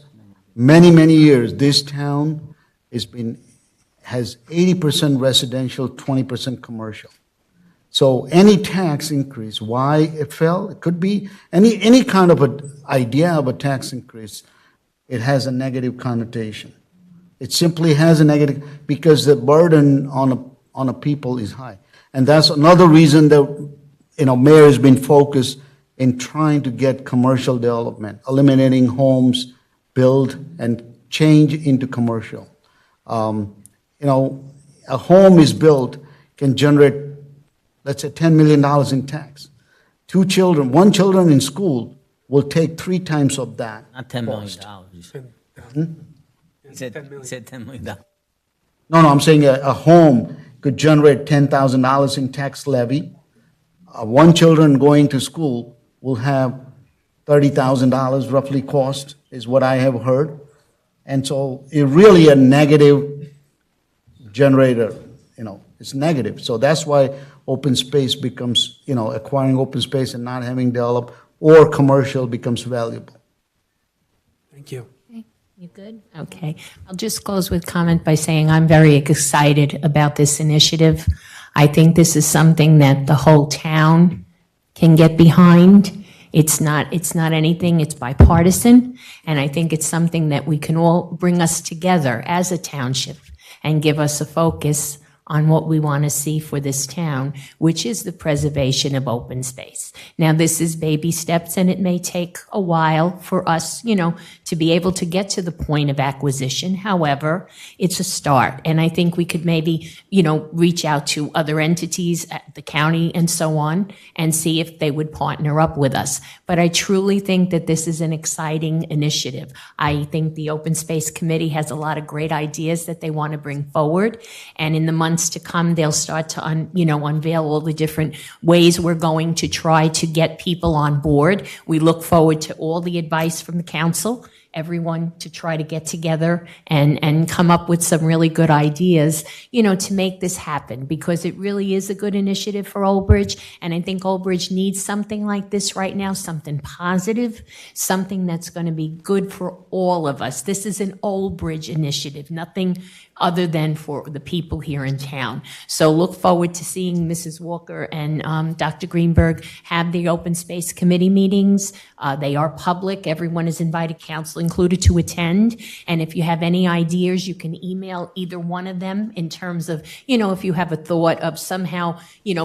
[SPEAKER 9] many, many years, this town has 80% residential, 20% commercial. So any tax increase, why it fell, it could be any kind of an idea of a tax increase, it has a negative connotation. It simply has a negative, because the burden on a people is high. And that's another reason that, mayor has been focused in trying to get commercial development, eliminating homes, build and change into commercial. A home is built can generate, let's say, $10 million in tax. One children in school will take 3 times of that.
[SPEAKER 12] Not $10 million. He said $10 million.
[SPEAKER 9] No, I'm saying a home could generate $10,000 in tax levy. One children going to school will have $30,000 roughly cost, is what I have heard. And so it really a negative generator, it's negative. So that's why open space becomes, acquiring open space and not having developed, or commercial becomes valuable.
[SPEAKER 2] Thank you.
[SPEAKER 1] You good? Okay. I'll just close with comment by saying I'm very excited about this initiative. I think this is something that the whole town can get behind. It's not anything, it's bipartisan, and I think it's something that we can all bring us together as a township and give us a focus on what we want to see for this town, which is the preservation of open space. Now, this is baby steps, and it may take a while for us, to be able to get to the point of acquisition. However, it's a start, and I think we could maybe, reach out to other entities at the county and so on, and see if they would partner up with us. But I truly think that this is an exciting initiative. I think the Open Space Committee has a lot of great ideas that they want to bring forward, and in the months to come, they'll start to unveil all the different ways we're going to try to get people on board. We look forward to all the advice from the council, everyone to try to get together and come up with some really good ideas, to make this happen, because it really is a good initiative for Ulbridge, and I think Ulbridge needs something like this right now, something positive, something that's going to be good for all of us. This is an Ulbridge initiative, nothing other than for the people here in town. So look forward to seeing Mrs. Walker and Dr. Greenberg have the Open Space Committee meetings. They are public. Everyone is invited, council included, to attend. And if you have any ideas, you can email either one of them in terms of, if you have a thought of somehow,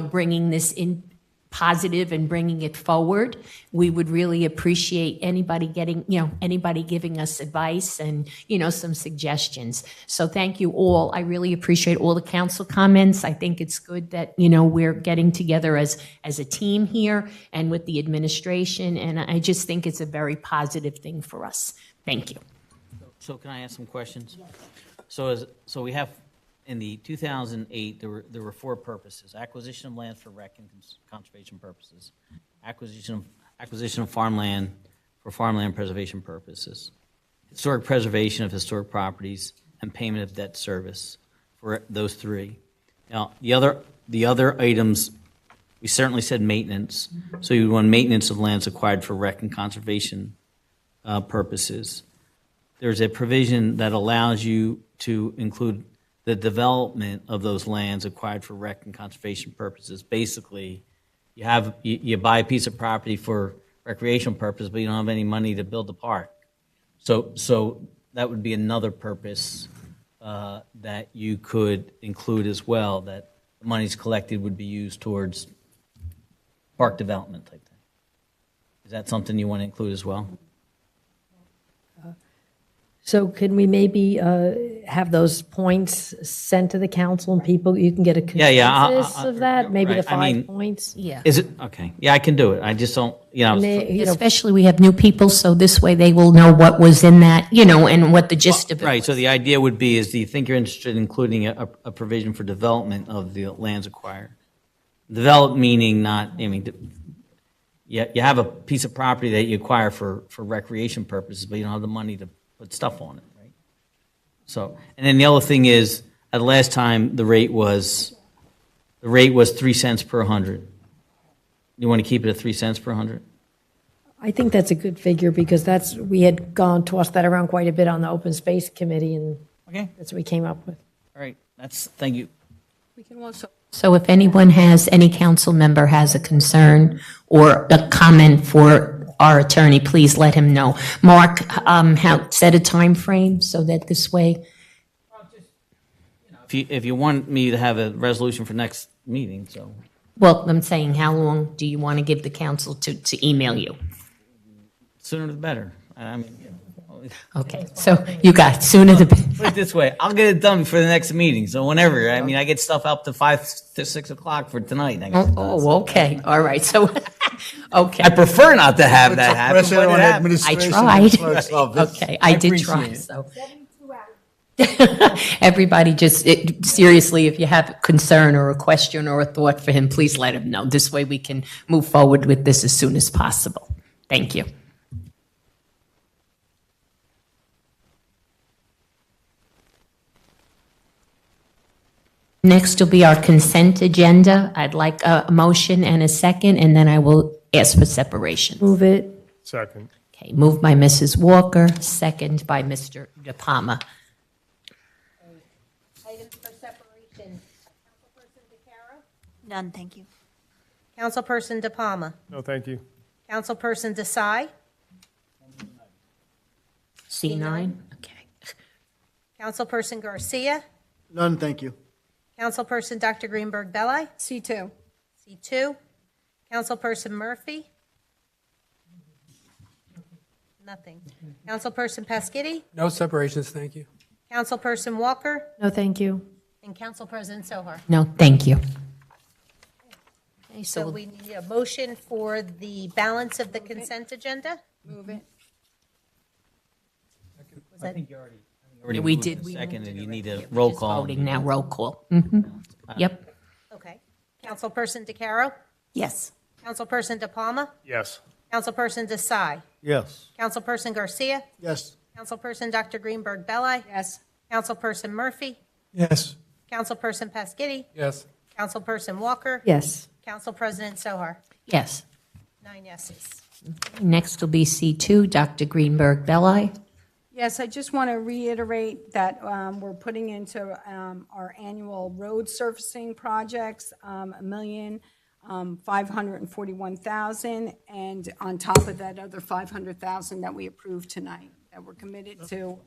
[SPEAKER 1] bringing this in positive and bringing it forward. We would really appreciate anybody giving us advice and, some suggestions. So thank you all. I really appreciate all the council comments. I think it's good that, we're getting together as a team here and with the administration, and I just think it's a very positive thing for us. Thank you.
[SPEAKER 12] So can I ask some questions? So we have, in the 2008, there were 4 purposes: acquisition of land for rec and conservation purposes, acquisition of farmland for farmland preservation purposes, historic preservation of historic properties, and payment of debt service for those 3. Now, the other items, we certainly said maintenance. So you want maintenance of lands acquired for rec and conservation purposes. There's a provision that allows you to include the development of those lands acquired for rec and conservation purposes. Basically, you buy a piece of property for recreational purpose, but you don't have any money to build the park. So that would be another purpose that you could include as well, that the monies collected would be used towards park development type thing. Is that something you want to include as well?
[SPEAKER 13] So can we maybe have those points sent to the council and people, you can get a consensus of that? Maybe the 5 points?
[SPEAKER 1] Yeah.
[SPEAKER 12] Is it? Okay. Yeah, I can do it. I just don't,
[SPEAKER 1] Especially we have new people, so this way they will know what was in that, and what the gist of it
[SPEAKER 12] Right,
[SPEAKER 1] was.
[SPEAKER 12] so the idea would be, do you think you're interested in including a provision for development of the lands acquired? Develop meaning you have a piece of property that you acquire for recreation purposes, but you don't have the money to put stuff on it, right? So, and then the other thing is, at last time, the rate was 3 cents per 100. You want to keep it at 3 cents per 100?
[SPEAKER 13] I think that's a good figure because we had tossed that around quite a bit on the Open Space Committee, and
[SPEAKER 12] Okay.
[SPEAKER 13] that's what we came up with.
[SPEAKER 12] All right, thank you.
[SPEAKER 7] We can also,
[SPEAKER 1] So if any council member has a concern or a comment for our attorney, please let him know. Mark, set a time frame so that this way,
[SPEAKER 12] If you want me to have a resolution for next meeting, so.
[SPEAKER 1] well, I'm saying, how long do you want to give the council to email you?
[SPEAKER 12] Sooner the better. I mean,
[SPEAKER 1] Okay, so you got sooner the better.
[SPEAKER 12] put it this way, I'll get it done before the next meeting, so whenever. I mean, I get stuff up to 5 to 6 o'clock for tonight.
[SPEAKER 1] Oh, okay, all right, so, okay.
[SPEAKER 12] I prefer not to have that happen, but it happens.
[SPEAKER 1] I tried. Okay, I did try,
[SPEAKER 12] appreciate it.
[SPEAKER 1] so. Everybody just, seriously, if you have a concern or a question or a thought for him, please let him know. This way we can move forward with this as soon as possible. Thank you. Next will be our consent agenda. I'd like a motion and a second, and then I will ask for separation.
[SPEAKER 13] Move it.
[SPEAKER 8] Second.
[SPEAKER 1] Okay, moved by Mrs. Walker, second by Mr. De Palma.
[SPEAKER 3] Items for separation. Councilperson DeCaro?
[SPEAKER 4] None, thank you.
[SPEAKER 3] Councilperson De Palma?
[SPEAKER 8] No, thank you.
[SPEAKER 3] Councilperson Desai?
[SPEAKER 1] C9? Okay.
[SPEAKER 3] Councilperson Garcia?
[SPEAKER 9] None, thank you.
[SPEAKER 3] Councilperson Dr. Greenberg Belli?
[SPEAKER 7] C2.
[SPEAKER 3] C2. Councilperson Murphy? Nothing. Councilperson Pasquitti?
[SPEAKER 2] No separations, thank you.
[SPEAKER 3] Councilperson Walker?
[SPEAKER 13] No, thank you.
[SPEAKER 3] And Council President Sohar?
[SPEAKER 1] No, thank you. Okay,
[SPEAKER 3] So we need a motion for the balance of the consent agenda?
[SPEAKER 7] Move it.
[SPEAKER 3] Was that-
[SPEAKER 12] Already
[SPEAKER 1] We
[SPEAKER 12] moved
[SPEAKER 1] did.
[SPEAKER 12] and
[SPEAKER 1] We
[SPEAKER 12] seconded, you need a
[SPEAKER 1] We're
[SPEAKER 12] roll
[SPEAKER 1] just
[SPEAKER 12] call.
[SPEAKER 1] Voting now, roll call. Mhm. Yep.
[SPEAKER 3] Okay. Councilperson DeCaro?
[SPEAKER 4] Yes.
[SPEAKER 3] Councilperson De Palma?
[SPEAKER 8] Yes.
[SPEAKER 3] Councilperson Desai?
[SPEAKER 6] Yes.
[SPEAKER 3] Councilperson Garcia?
[SPEAKER 9] Yes.
[SPEAKER 3] Councilperson Dr. Greenberg Belli?
[SPEAKER 7] Yes.
[SPEAKER 3] Councilperson Murphy?
[SPEAKER 5] Yes.
[SPEAKER 3] Councilperson Pasquitti?
[SPEAKER 2] Yes.
[SPEAKER 3] Councilperson Walker?
[SPEAKER 13] Yes.
[SPEAKER 3] Council President Sohar?
[SPEAKER 1] Yes.
[SPEAKER 3] 9 yeses.
[SPEAKER 1] Next will be C2, Dr. Greenberg Belli.
[SPEAKER 7] Yes, I just want to reiterate that we're putting into our annual road surfacing projects, $1,541,000, and on top of that, other $500,000 that we approved tonight, that we're committed to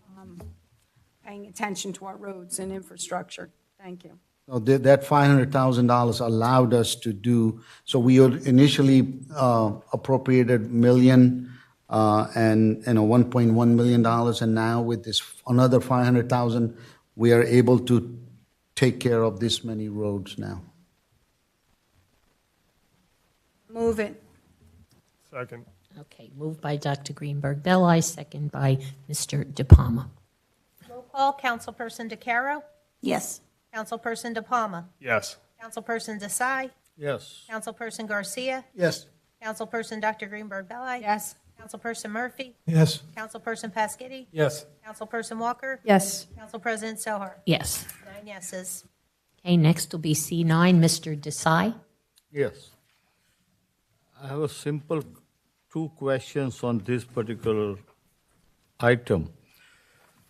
[SPEAKER 7] paying attention to our roads and infrastructure. Thank you.
[SPEAKER 9] So that $500,000 allowed us to do, so we had initially appropriated million and $1.1 million, and now with this another 500,000, we are able to take care of this many roads now.
[SPEAKER 7] Move it.
[SPEAKER 8] Second.
[SPEAKER 1] Okay, moved by Dr. Greenberg Belli, second by Mr. De Palma.
[SPEAKER 3] Roll call, Councilperson DeCaro?
[SPEAKER 4] Yes.
[SPEAKER 3] Councilperson De Palma?
[SPEAKER 8] Yes.
[SPEAKER 3] Councilperson Desai?
[SPEAKER 6] Yes.
[SPEAKER 3] Councilperson Garcia?
[SPEAKER 9] Yes.
[SPEAKER 3] Councilperson Dr. Greenberg Belli?
[SPEAKER 7] Yes.
[SPEAKER 3] Councilperson Murphy?
[SPEAKER 5] Yes.
[SPEAKER 3] Councilperson Pasquitti?
[SPEAKER 2] Yes.
[SPEAKER 3] Councilperson Walker?
[SPEAKER 13] Yes.
[SPEAKER 3] Council President Sohar?
[SPEAKER 1] Yes.
[SPEAKER 3] 9 yeses.
[SPEAKER 1] Okay, next will be C9, Mr. Desai.
[SPEAKER 6] Yes. I have a simple two questions on this particular item.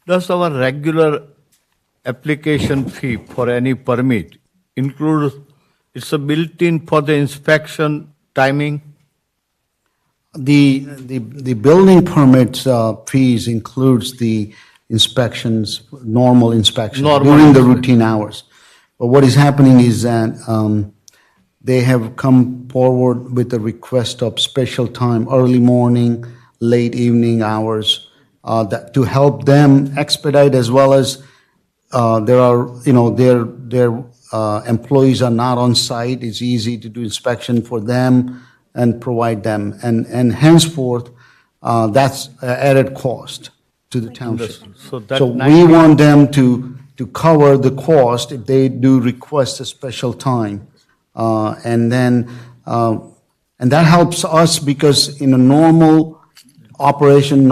[SPEAKER 6] Does our regular application fee for any permit include, it's a built-in for the inspection timing?
[SPEAKER 9] The building permits fees includes the inspections, normal inspections during the routine hours. But what is happening is that they have come forward with a request of special time, early morning, late evening hours, that to help them expedite, as well as there are, their employees are not on site. It's easy to do inspection for them and provide them. And henceforth, that's added cost to the township.
[SPEAKER 6] So that
[SPEAKER 9] So we want them to cover the cost if they do request a special time. And that helps us because in a normal operation,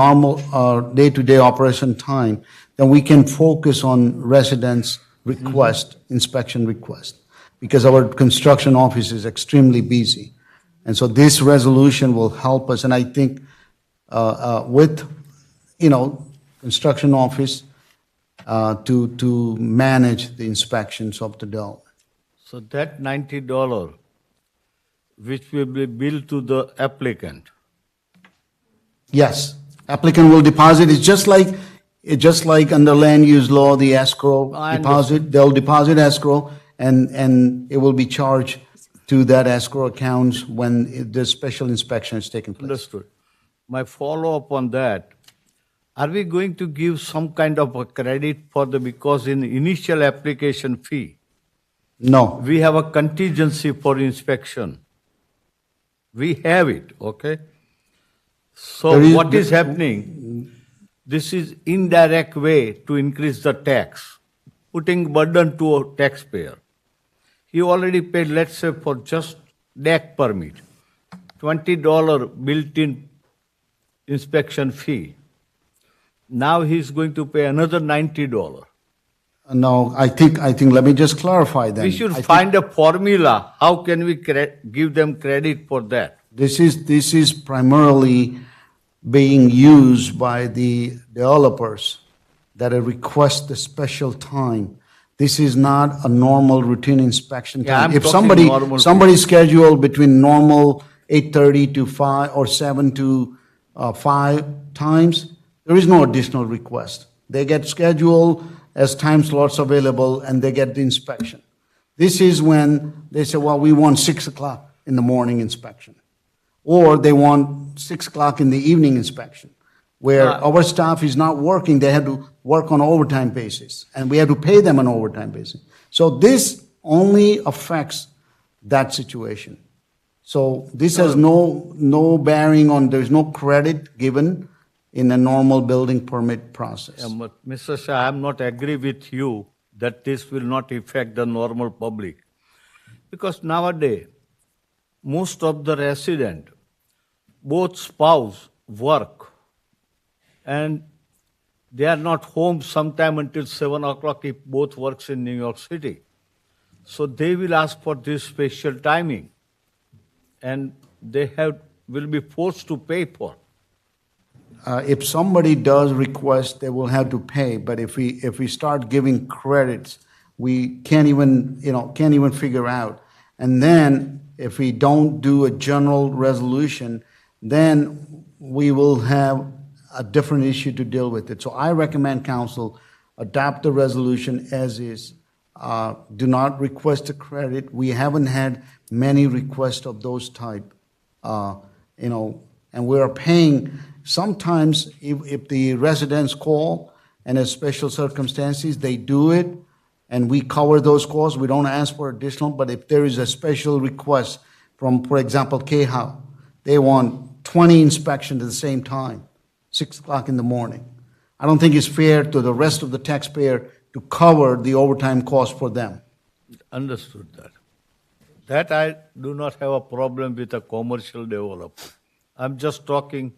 [SPEAKER 9] day-to-day operation time, then we can focus on residents' request, inspection request, because our construction office is extremely busy. And so this resolution will help us, and I think with, construction office to manage the inspections of the development.
[SPEAKER 6] So that $90, which will be billed to the applicant.
[SPEAKER 9] Yes, applicant will deposit, it's just like under land use law, the escrow
[SPEAKER 6] I
[SPEAKER 9] deposit, they'll deposit escrow, and it will be charged to that escrow accounts when the special inspection is taking place.
[SPEAKER 6] Understood. My follow-up on that, are we going to give some kind of a credit for because in initial application fee,
[SPEAKER 9] No,
[SPEAKER 6] we have a contingency for inspection. We have it, okay? So
[SPEAKER 9] There is-
[SPEAKER 6] what is happening? This is indirect way to increase the tax, putting burden to a taxpayer. He already paid, let's say, for just deck permit, $20 built-in inspection fee. Now he's going to pay another $90.
[SPEAKER 9] no, I think, let me just clarify then.
[SPEAKER 6] We should
[SPEAKER 9] I think
[SPEAKER 6] find a formula. How can we give them credit for that?
[SPEAKER 9] This is primarily being used by the developers that request the special time. This is not a normal routine inspection
[SPEAKER 6] Yeah,
[SPEAKER 9] time.
[SPEAKER 6] I'm
[SPEAKER 9] If
[SPEAKER 6] talking normal.
[SPEAKER 9] somebody's scheduled between normal 8:30 to 5 or 7 to 5 times, there is no additional request. They get scheduled as time slots available and they get the inspection. This is when they say, well, we want 6 o'clock in the morning inspection. Or they want 6 o'clock in the evening inspection, where our staff is not working, they have to work on overtime basis, and we have to pay them on overtime basis. So this only affects that situation. So this has no bearing on, there's no credit given in a normal building permit process.
[SPEAKER 6] But Mr. Shah, I'm not agree with you that this will not affect the normal public. Because nowadays, most of the resident, both spouse work, and they are not home sometime until 7 o'clock if both works in New York City. So they will ask for this special timing, and they will be forced to pay for.
[SPEAKER 9] If somebody does request, they will have to pay, but if we start giving credits, we can't even figure out. And then, if we don't do a general resolution, then we will have a different issue to deal with it. So I recommend council adopt the resolution as is. Do not request a credit. We haven't had many requests of those type, and we are paying. Sometimes if the residents call and in special circumstances, they do it, and we cover those costs. We don't ask for additional, but if there is a special request from, for example, K-How, they want 20 inspections at the same time, 6 o'clock in the morning. I don't think it's fair to the rest of the taxpayer to cover the overtime cost for them.
[SPEAKER 6] Understood that. That I do not have a problem with a commercial developer. I'm just talking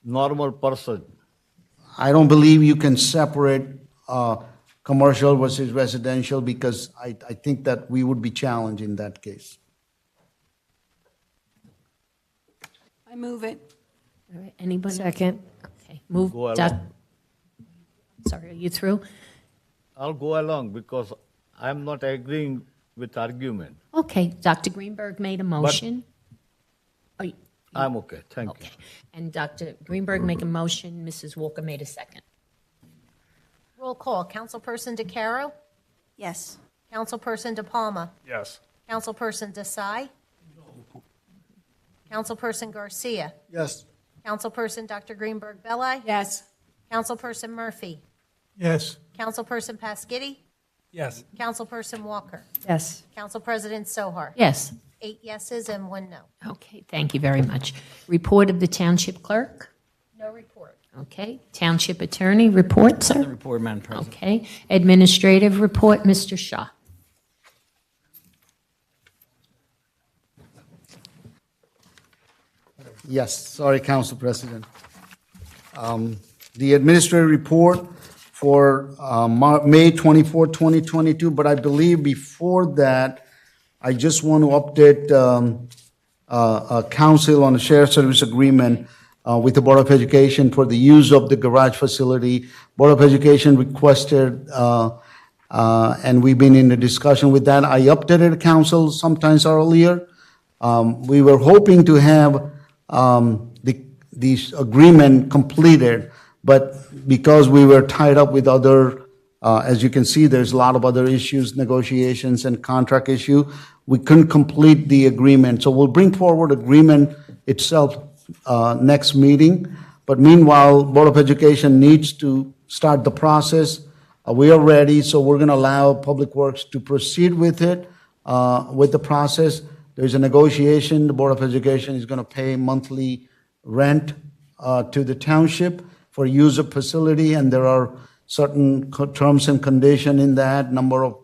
[SPEAKER 6] normal person.
[SPEAKER 9] I don't believe you can separate commercial versus residential because I think that we would be challenged in that case.
[SPEAKER 7] I move it.
[SPEAKER 1] All right, anybody?
[SPEAKER 13] Second.
[SPEAKER 1] Okay, move.
[SPEAKER 6] Go along.
[SPEAKER 1] Sorry, are you through?
[SPEAKER 6] I'll go along because I'm not agreeing with argument.
[SPEAKER 1] Okay, Dr. Greenberg made a motion. Are you-
[SPEAKER 6] I'm okay, thank you.
[SPEAKER 1] Okay, and Dr. Greenberg made a motion, Mrs. Walker made a second.
[SPEAKER 3] Roll call. Councilperson DeCaro?
[SPEAKER 4] Yes.
[SPEAKER 3] Councilperson DePalma?
[SPEAKER 8] Yes.
[SPEAKER 3] Councilperson Desai? Councilperson Garcia?
[SPEAKER 10] Yes.
[SPEAKER 3] Councilperson Dr. Greenberg Belli?
[SPEAKER 7] Yes.
[SPEAKER 3] Councilperson Murphy?
[SPEAKER 5] Yes.
[SPEAKER 3] Councilperson Pasquitti?
[SPEAKER 2] Yes.
[SPEAKER 3] Councilperson Walker?
[SPEAKER 13] Yes.
[SPEAKER 3] Council President Sohar?
[SPEAKER 1] Yes.
[SPEAKER 3] 8 yeses and 1 no.
[SPEAKER 1] Okay, thank you very much. Report of the Township Clerk?
[SPEAKER 3] No report.
[SPEAKER 1] Okay. Township Attorney, report,
[SPEAKER 12] The
[SPEAKER 1] sir?
[SPEAKER 12] report, Madam President.
[SPEAKER 1] Okay. Administrative report, Mr. Shah.
[SPEAKER 9] Yes, sorry, Council President. The administrative report for May 24, 2022, but I believe before that, I just want to update council on a shared service agreement with the Board of Education for the use of the garage facility. Board of Education requested, and we've been in a discussion with that. I updated the council sometimes earlier. We were hoping to have this agreement completed, but because we were tied up with other, as you can see, there's a lot of other issues, negotiations and contract issue, we couldn't complete the agreement. So we'll bring forward agreement itself next meeting. But meanwhile, Board of Education needs to start the process. We are ready, so we're going to allow Public Works to proceed with it, with the process. There's a negotiation. The Board of Education is going to pay monthly rent to the township for use of facility, and there are certain terms and conditions in that, number of,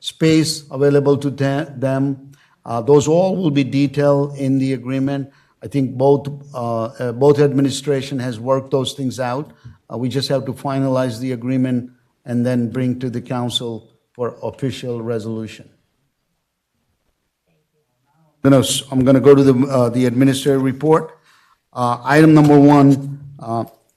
[SPEAKER 9] space available to them. Those all will be detailed in the agreement. I think both administration has worked those things out. We just have to finalize the agreement and then bring to the council for official resolution. I'm going to go to the administrative report. Item number 1,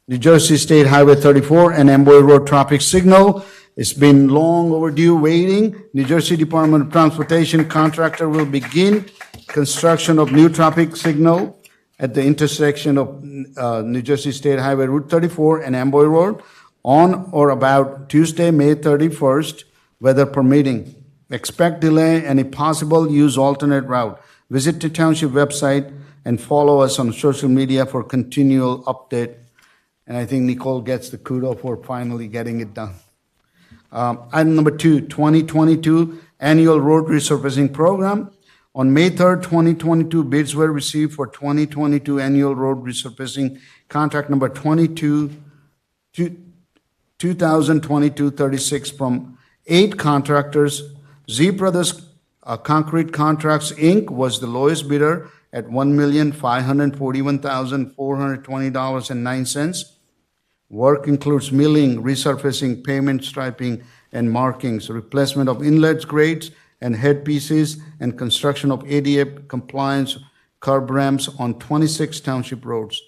[SPEAKER 9] New Jersey State Highway 34 and Amboy Road traffic signal. It's been long overdue waiting. New Jersey Department of Transportation contractor will begin construction of new traffic signal at the intersection of New Jersey State Highway Route 34 and Amboy Road on or about Tuesday, May 31st, weather permitting. Expect delay and a possible use alternate route. Visit the Township website and follow us on social media for continual update. And I think Nicole gets the kudo for finally getting it done. Item number 2, 2022 Annual Road Resurfacing Program. On May 3rd, 2022, bids were received for 2022 Annual Road Resurfacing Contract number 2022-36 from 8 contractors. Z Brothers Concrete Contracts, Inc. was the lowest bidder at $1,541,420.09. Work includes milling, resurfacing, pavement striping, and markings, replacement of inlets, grates, and headpieces, and construction of ADA compliance curb ramps on 26 township roads.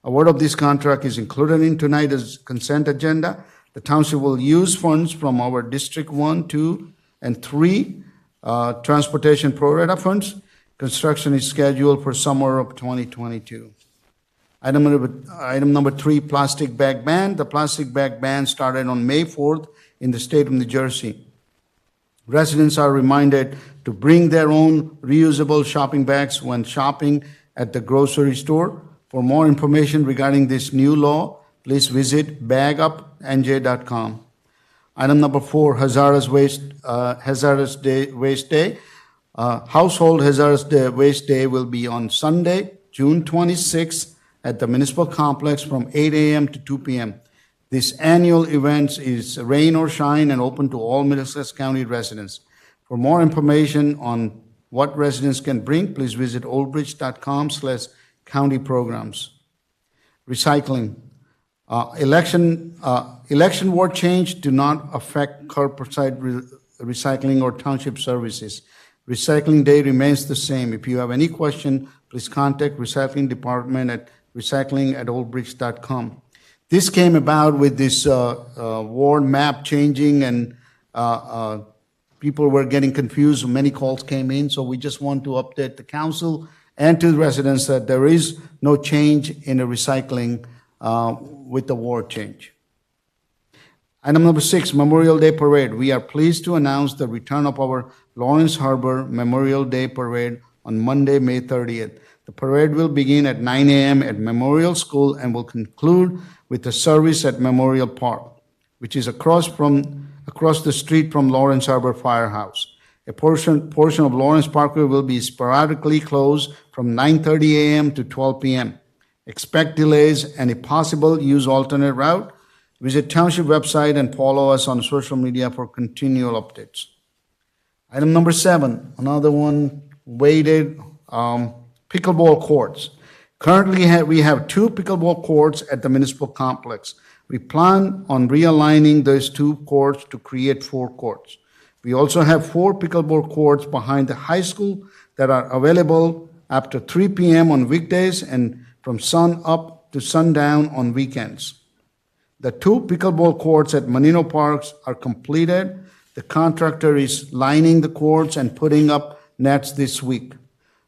[SPEAKER 9] Award of this contract is included in tonight's consent agenda. The township will use funds from our District 1, 2, and 3 transportation pro rata funds. Construction is scheduled for summer of 2022. Item number 3, plastic bag ban. The plastic bag ban started on May 4th in the state of New Jersey. Residents are reminded to bring their own reusable shopping bags when shopping at the grocery store. For more information regarding this new law, please visit bagupnj.com. Item number 4, hazardous waste day. Household hazardous waste day will be on Sunday, June 26th at the Municipal Complex from 8 a.m. to 2 p.m. This annual event is rain or shine and open to all Middlesex County residents. For more information on what residents can bring, please visit ulbridge.com/county programs. Recycling. Election ward change do not affect curbside recycling or township services. Recycling day remains the same. If you have any question, please contact recycling department at recycling@oldbridge.com. This came about with this ward map changing, and people were getting confused. Many calls came in, so we just want to update the council and to the residents that there is no change in the recycling with the ward change. Item number 6, Memorial Day Parade. We are pleased to announce the return of our Lawrence Harbor Memorial Day Parade on Monday, May 30th. The parade will begin at 9 a.m. at Memorial School and will conclude with a service at Memorial Park, which is across the street from Lawrence Harbor Firehouse. A portion of Lawrence Parkway will be sporadically closed from 9:30 a.m. to 12 p.m. Expect delays and a possible use alternate route. Visit Township website and follow us on social media for continual updates. Item number 7, another one, weighted pickleball courts. Currently, we have 2 pickleball courts at the municipal complex. We plan on realigning those 2 courts to create 4 courts. We also have 4 pickleball courts behind the high school that are available after 3 p.m. on weekdays and from sun up to sundown on weekends. The 2 pickleball courts at Menino Parks are completed. The contractor is lining the courts and putting up nets this week.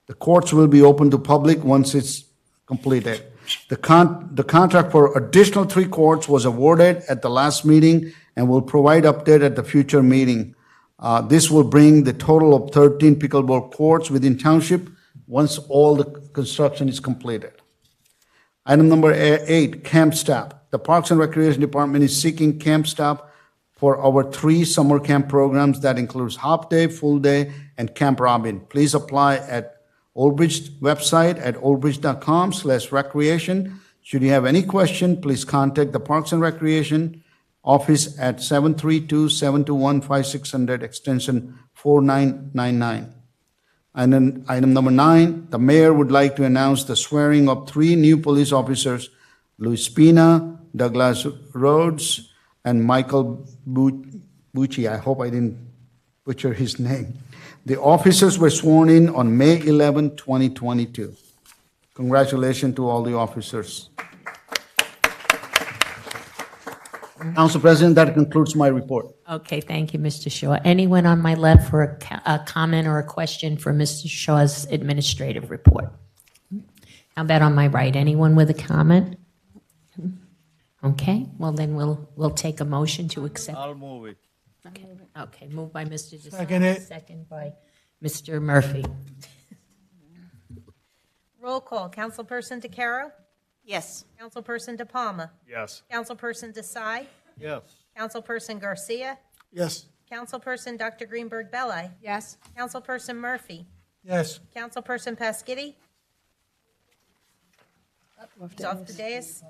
[SPEAKER 9] The courts will be open to public once it's completed. The contract for additional 3 courts was awarded at the last meeting and will provide update at the future meeting. This will bring the total of 13 pickleball courts within Township once all the construction is completed. Item number 8, camp staff. The Parks and Recreation Department is seeking camp staff for our 3 summer camp programs that includes half day, full day, and Camp Robin. Please apply at Ulbridge website at ulbridge.com/recreation. Should you have any question, please contact the Parks and Recreation office at 732-721-5600 extension 4999. And then item number 9, the mayor would like to announce the swearing of 3 new police officers, Luis Pina, Douglas Rhodes, and Michael Bucci. I hope I didn't butcher his name. The officers were sworn in on May 11, 2022. Congratulations to all the officers. Council President, that concludes my report.
[SPEAKER 1] Okay, thank you, Mr. Shaw. Anyone on my left for a comment or a question for Mr. Shaw's administrative report? How about on my right? Anyone with a comment? Okay, well then we'll take a motion to accept.
[SPEAKER 6] I'll move it.
[SPEAKER 1] Okay, moved by Mr. DeSantis.
[SPEAKER 5] Second it.
[SPEAKER 1] Second by Mr. Murphy.
[SPEAKER 3] Roll call. Councilperson DeCaro?
[SPEAKER 4] Yes.
[SPEAKER 3] Councilperson DePalma?
[SPEAKER 8] Yes.
[SPEAKER 3] Councilperson Desai?
[SPEAKER 6] Yes.
[SPEAKER 3] Councilperson Garcia?
[SPEAKER 5] Yes.
[SPEAKER 3] Councilperson Dr. Greenberg Belli?
[SPEAKER 7] Yes.
[SPEAKER 3] Councilperson Murphy?
[SPEAKER 5] Yes.
[SPEAKER 3] Councilperson Paskiddy? He's off the dais.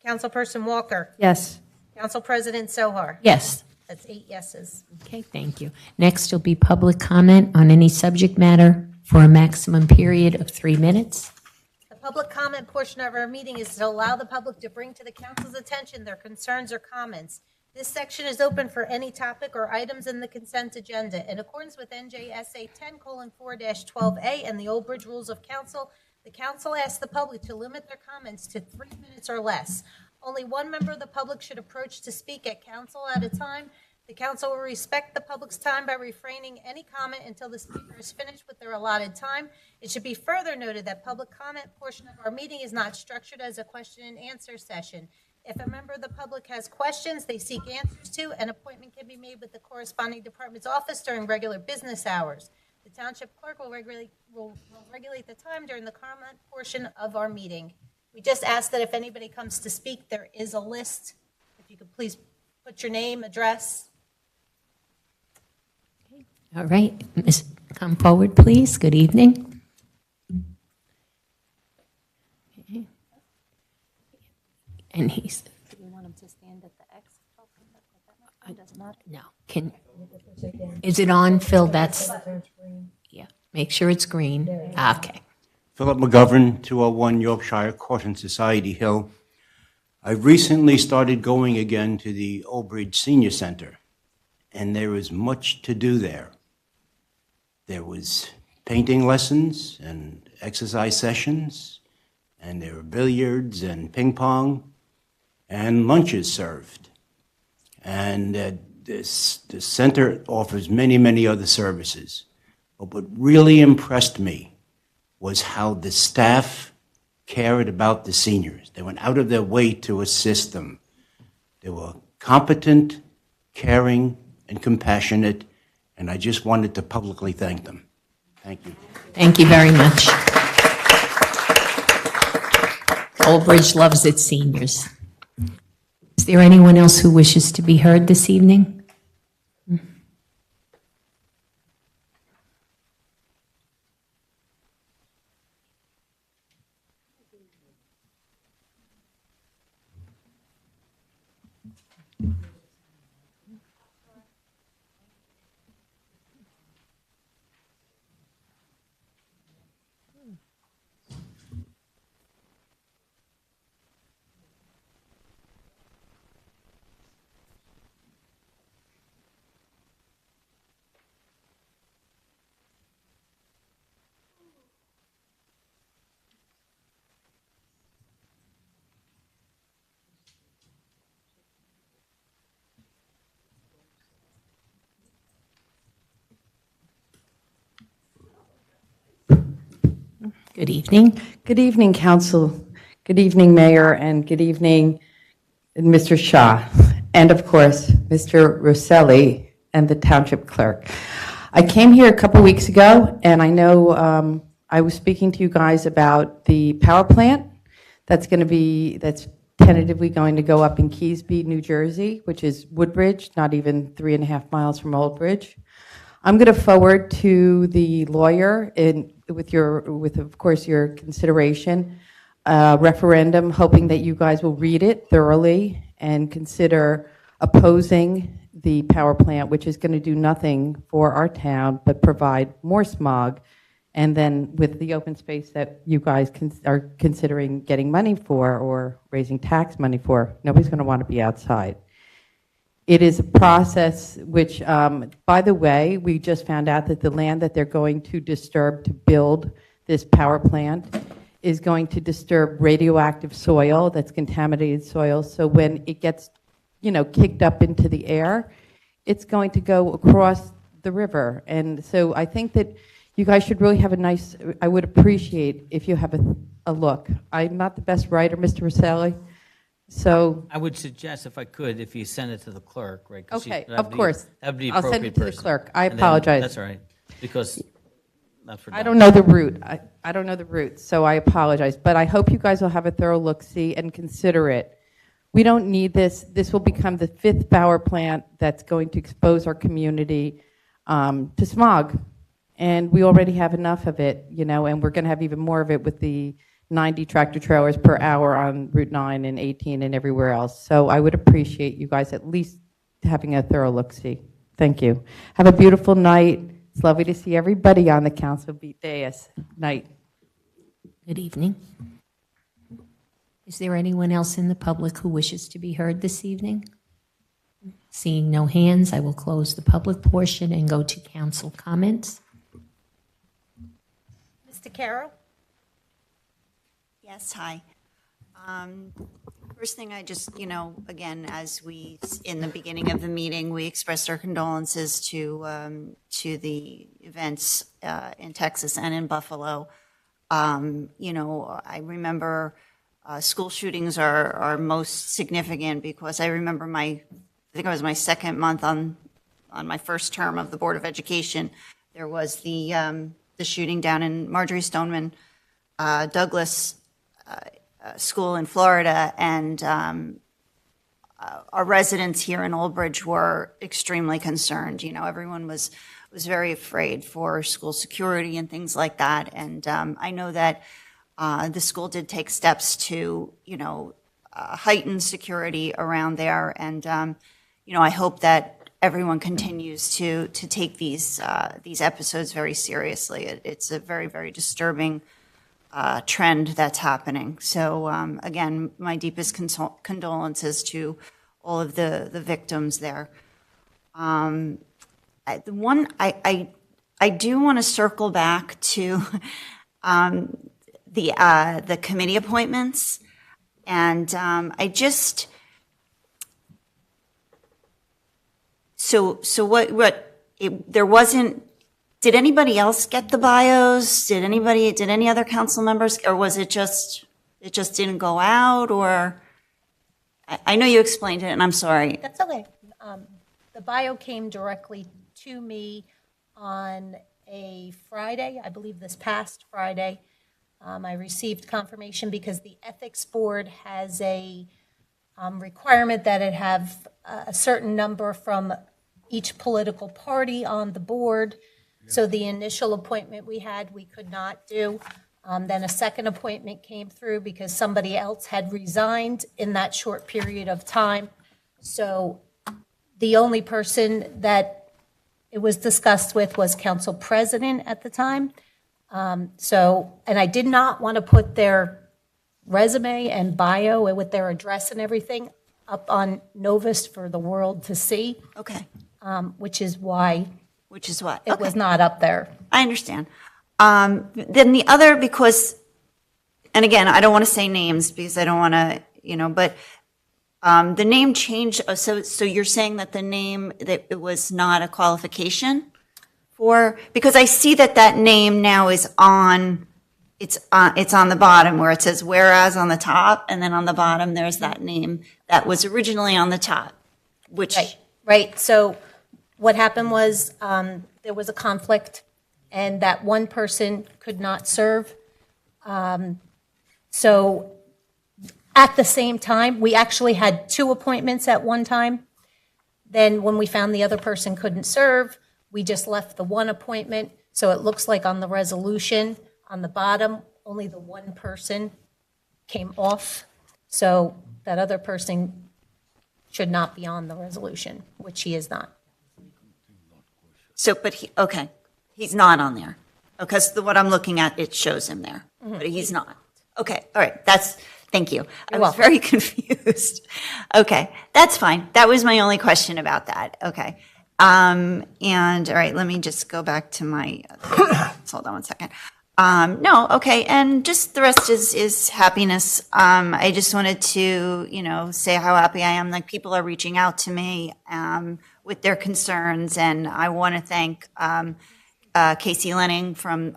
[SPEAKER 3] Councilperson Walker?
[SPEAKER 13] Yes.
[SPEAKER 3] Council President Sohar?
[SPEAKER 1] Yes.
[SPEAKER 3] That's 8 yeses.
[SPEAKER 1] Okay, thank you. Next will be public comment on any subject matter for a maximum period of 3 minutes.
[SPEAKER 3] The public comment portion of our meeting is to allow the public to bring to the council's attention their concerns or comments. This section is open for any topic or items in the consent agenda. In accordance with NJSA 10:4-12A and the Ulbridge Rules of Council, the council asks the public to limit their comments to 3 minutes or less. Only one member of the public should approach to speak at council at a time. The council will respect the public's time by refraining any comment until the speaker is finished with their allotted time. It should be further noted that public comment portion of our meeting is not structured as a question and answer session. If a member of the public has questions they seek answers to, an appointment can be made with the corresponding department's office during regular business hours. The township clerk will regulate the time during the comment portion of our meeting. We just ask that if anybody comes to speak, there is a list. If you could please put your name, address.
[SPEAKER 1] All right, Ms. Come forward, please. Good evening. Okay. And he's.
[SPEAKER 3] Do you want him to stand at the X? Does not.
[SPEAKER 1] No. Is it on, Phil? That's. Yeah. Make sure it's green. Okay.
[SPEAKER 11] Philip McGovern, 201 Yorkshire Caution Society Hill. I recently started going again to the Ulbridge Senior Center, and there is much to do there. There was painting lessons and exercise sessions, and there were billiards and ping pong, and lunches served. And the center offers many, many other services. But what really impressed me was how the staff cared about the seniors. They went out of their way to assist them. They were competent, caring, and compassionate, and I just wanted to publicly thank them. Thank you.
[SPEAKER 1] Thank you very much. Ulbridge loves its seniors. Is there anyone else who wishes to be heard this evening? Good evening.
[SPEAKER 14] Good evening, Council. Good evening, Mayor, and good evening, Mr. Shah, and of course, Mr. Rosselli and the Township Clerk. I came here a couple weeks ago, and I know I was speaking to you guys about the power plant that's tentatively going to go up in Keysby, New Jersey, which is Woodbridge, not even 3.5 miles from Ulbridge. I'm going to forward to the lawyer, with of course your consideration, referendum, hoping that you guys will read it thoroughly and consider opposing the power plant, which is going to do nothing for our town but provide more smog. And then with the open space that you guys are considering getting money for or raising tax money for, nobody's going to want to be outside. It is a process which, by the way, we just found out that the land that they're going to disturb to build this power plant is going to disturb radioactive soil, that's contaminated soil. So when it gets, kicked up into the air, it's going to go across the river. And so I think that you guys should really have I would appreciate if you have a look. I'm not the best writer, Mr. Rosselli, so.
[SPEAKER 12] I would suggest, if I could, if you send it to the clerk, right? 'cause
[SPEAKER 14] Okay,
[SPEAKER 12] that'd
[SPEAKER 14] of
[SPEAKER 12] be-
[SPEAKER 14] course.
[SPEAKER 12] That'd be the
[SPEAKER 14] I'll send
[SPEAKER 12] appropriate
[SPEAKER 14] it to the
[SPEAKER 12] person.
[SPEAKER 14] clerk. I
[SPEAKER 12] And then-
[SPEAKER 14] apologize.
[SPEAKER 12] That's all right, because that's for.
[SPEAKER 14] I don't know the route. I don't know the route, so I apologize. But I hope you guys will have a thorough look-see and consider it. We don't need this. This will become the 5th power plant that's going to expose our community to smog. And we already have enough of it, and we're going to have even more of it with the 90 tractor trailers per hour on Route 9 and 18 and everywhere else. So I would appreciate you guys at least having a thorough look-see. Thank you. Have a beautiful night. It's lovely to see everybody on the council dais. Night.
[SPEAKER 1] Good evening. Is there anyone else in the public who wishes to be heard this evening? Seeing no hands, I will close the public portion and go to council comments.
[SPEAKER 3] Mr. Carroll?
[SPEAKER 4] Yes, hi. First thing I just, again, as in the beginning of the meeting, we expressed our condolences to the events in Texas and in Buffalo. I remember school shootings are most significant because I remember I think it was my second month on my first term of the Board of Education. There was the shooting down in Marjorie Stoneman Douglas school in Florida, and our residents here in Ulbridge were extremely concerned. Everyone was very afraid for school security and things like that. And I know that the school did take steps to, heighten security around there. And, I hope that everyone continues to take these episodes very seriously. It's a very, very disturbing trend that's happening. So again, my deepest condolences to all of the victims there. I do want to circle back to the committee appointments, and there wasn't. Did anybody else get the bios? Did any other council members, or was it just didn't go out? Or I know you explained it, and I'm sorry.
[SPEAKER 3] That's okay. The bio came directly to me on a Friday, I believe this past Friday. I received confirmation because the Ethics Board has a requirement that it have a certain number from each political party on the board. So the initial appointment we had, we could not do. Then a second appointment came through because somebody else had resigned in that short period of time. So the only person that it was discussed with was Council President at the time. And I did not want to put their resume and bio with their address and everything up on Novus for the world to see.
[SPEAKER 4] Okay.
[SPEAKER 3] Which is why it was not up there.
[SPEAKER 4] I understand. Then the other, because, and again, I don't want to say names because I don't want to, but the name change. So you're saying that the name, that it was not a qualification for, because I see that name now is on it's on the bottom where it says whereas on the top, and then on the bottom, there's that name that was originally on the top, which.
[SPEAKER 3] Right, so what happened was, there was a conflict, and that one person could not serve. So at the same time, we actually had 2 appointments at one time. Then when we found the other person couldn't serve, we just left the one appointment. So it looks like on the resolution, on the bottom, only the one person came off. So that other person should not be on the resolution, which he is not.
[SPEAKER 4] So, but okay, he's not on there. Because what I'm looking at, it shows him there, but he's not. Okay, all right, thank you. I was very confused. Okay, that's fine. That was my only question about that. Okay. And, all right, let me just go back to my, hold on one second. No, okay, and just the rest is happiness. I just wanted to, say how happy I am. Like, people are reaching out to me with their concerns, and I want to thank Casey Lenning from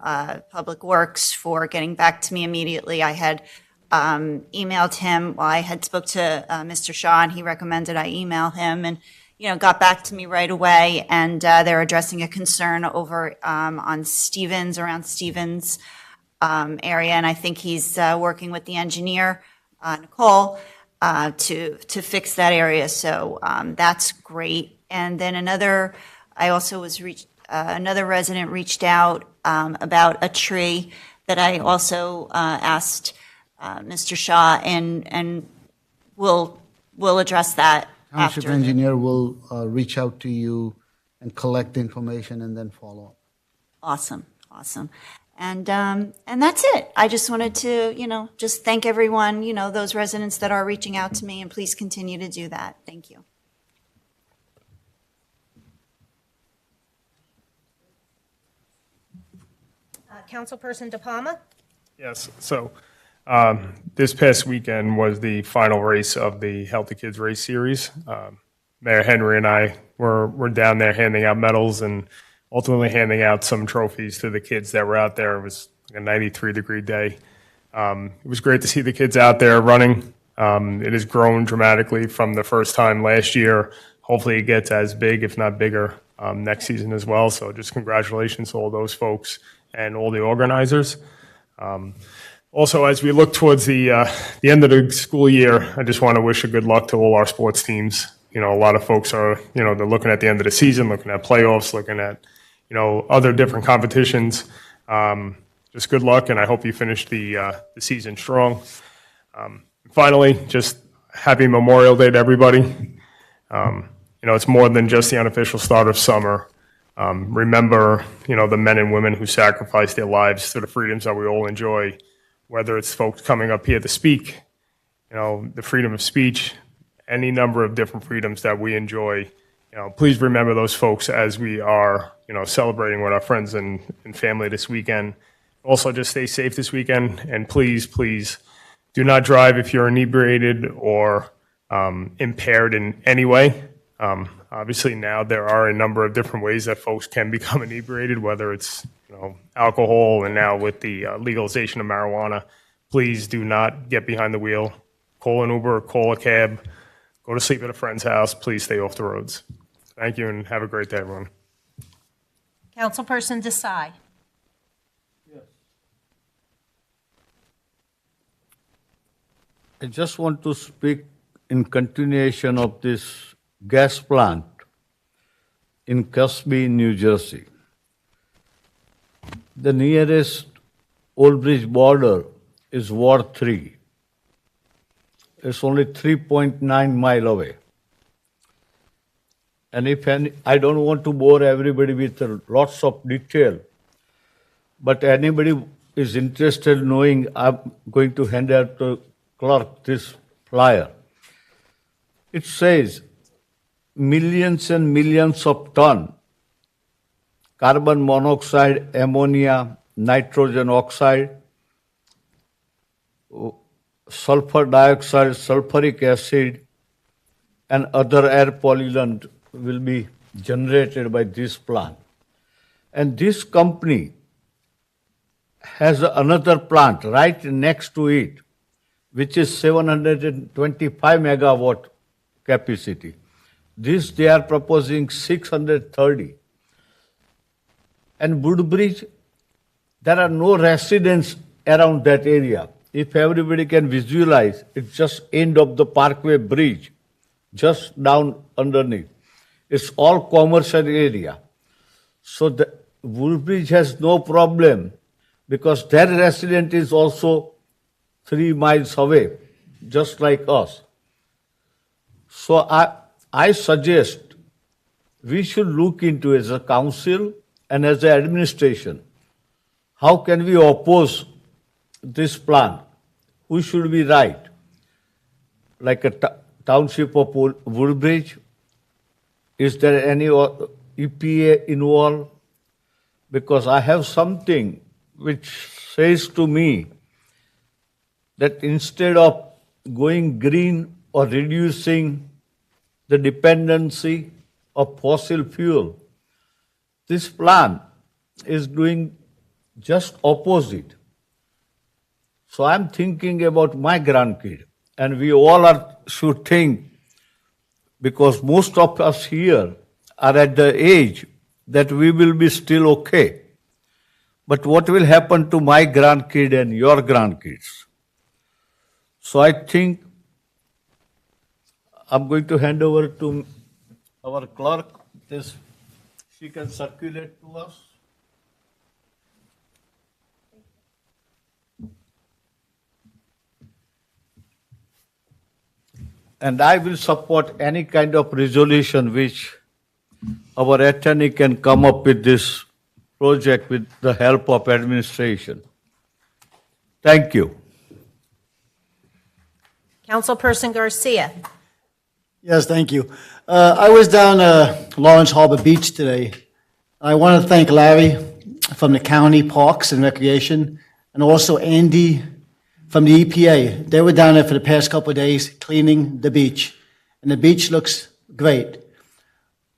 [SPEAKER 4] Public Works for getting back to me immediately. I had emailed him. Well, I had spoke to Mr. Shaw, and he recommended I email him, and got back to me right away. And they're addressing a concern over on Stevens, around Stevens area, and I think he's working with the engineer, Nicole, to fix that area. So that's great. And then another resident reached out about a tree that I also asked Mr. Shaw, and we'll address that
[SPEAKER 9] Township
[SPEAKER 4] after.
[SPEAKER 9] engineer will reach out to you and collect information and then follow up.
[SPEAKER 4] Awesome. And that's it. I just wanted to, just thank everyone, those residents that are reaching out to me, and please continue to do that. Thank you.
[SPEAKER 3] Councilperson De Palma?
[SPEAKER 8] Yes, so this past weekend was the final race of the Healthy Kids Race Series. Mayor Henry and I were down there handing out medals and ultimately handing out some trophies to the kids that were out there. It was like a 93-degree day. It was great to see the kids out there running. It has grown dramatically from the first time last year. Hopefully it gets as big, if not bigger, next season as well. So just congratulations to all those folks and all the organizers. Also, as we look towards the end of the school year, I just want to wish a good luck to all our sports teams. A lot of folks are, they're looking at the end of the season, looking at playoffs, looking at, other different competitions. Just good luck, and I hope you finish the season strong. Finally, just happy Memorial Day to everybody. It's more than just the unofficial start of summer. Remember, the men and women who sacrificed their lives to the freedoms that we all enjoy, whether it's folks coming up here to speak, the freedom of speech, any number of different freedoms that we enjoy. Please remember those folks as we are, celebrating with our friends and family this weekend. Also, just stay safe this weekend, and please do not drive if you're inebriated or impaired in any way. Obviously, now there are a number of different ways that folks can become inebriated, whether it's alcohol, and now with the legalization of marijuana. Please do not get behind the wheel. Call an Uber, call a cab, go to sleep at a friend's house. Please stay off the roads. Thank you, and have a great day, everyone.
[SPEAKER 3] Councilperson Desai?
[SPEAKER 6] I just want to speak in continuation of this gas plant in Casby, New Jersey. The nearest Ulbridge border is Ward 3. It's only 3.9 miles away. And I don't want to bore everybody with lots of detail, but anybody is interested in knowing, I'm going to hand out to clerk this flyer. It says millions and millions of tons, carbon monoxide, ammonia, nitrogen oxide, sulfur dioxide, sulfuric acid, and other air pollutant will be generated by this plant. And this company has another plant right next to it, which is 725 megawatt capacity. This they are proposing 630. And Woodbridge, there are no residents around that area. If everybody can visualize, it's just end of the Parkway Bridge, just down underneath. It's all commercial area. So the Woodbridge has no problem because their resident is also 3 miles away, just like us. So I suggest we should look into as a council and as an administration, how can we oppose this plan? Who should be right? Like a township of Woodbridge? Is there any EPA involved? Because I have something which says to me that instead of going green or reducing the dependency of fossil fuel, this plan is doing just opposite. So I'm thinking about my grandkid, and we all should think, because most of us here are at the age that we will be still okay. But what will happen to my grandkid and your grandkids? So I think I'm going to hand over to our clerk. She can circulate to us. And I will support any kind of resolution which our attorney can come up with this project with the help of administration. Thank you.
[SPEAKER 3] Councilperson Garcia.
[SPEAKER 15] Yes, thank you. I was down Lawrence Harbor Beach today. I want to thank Larry from the county Parks and Recreation, and also Andy from the EPA. They were down there for the past couple of days cleaning the beach, and the beach looks great.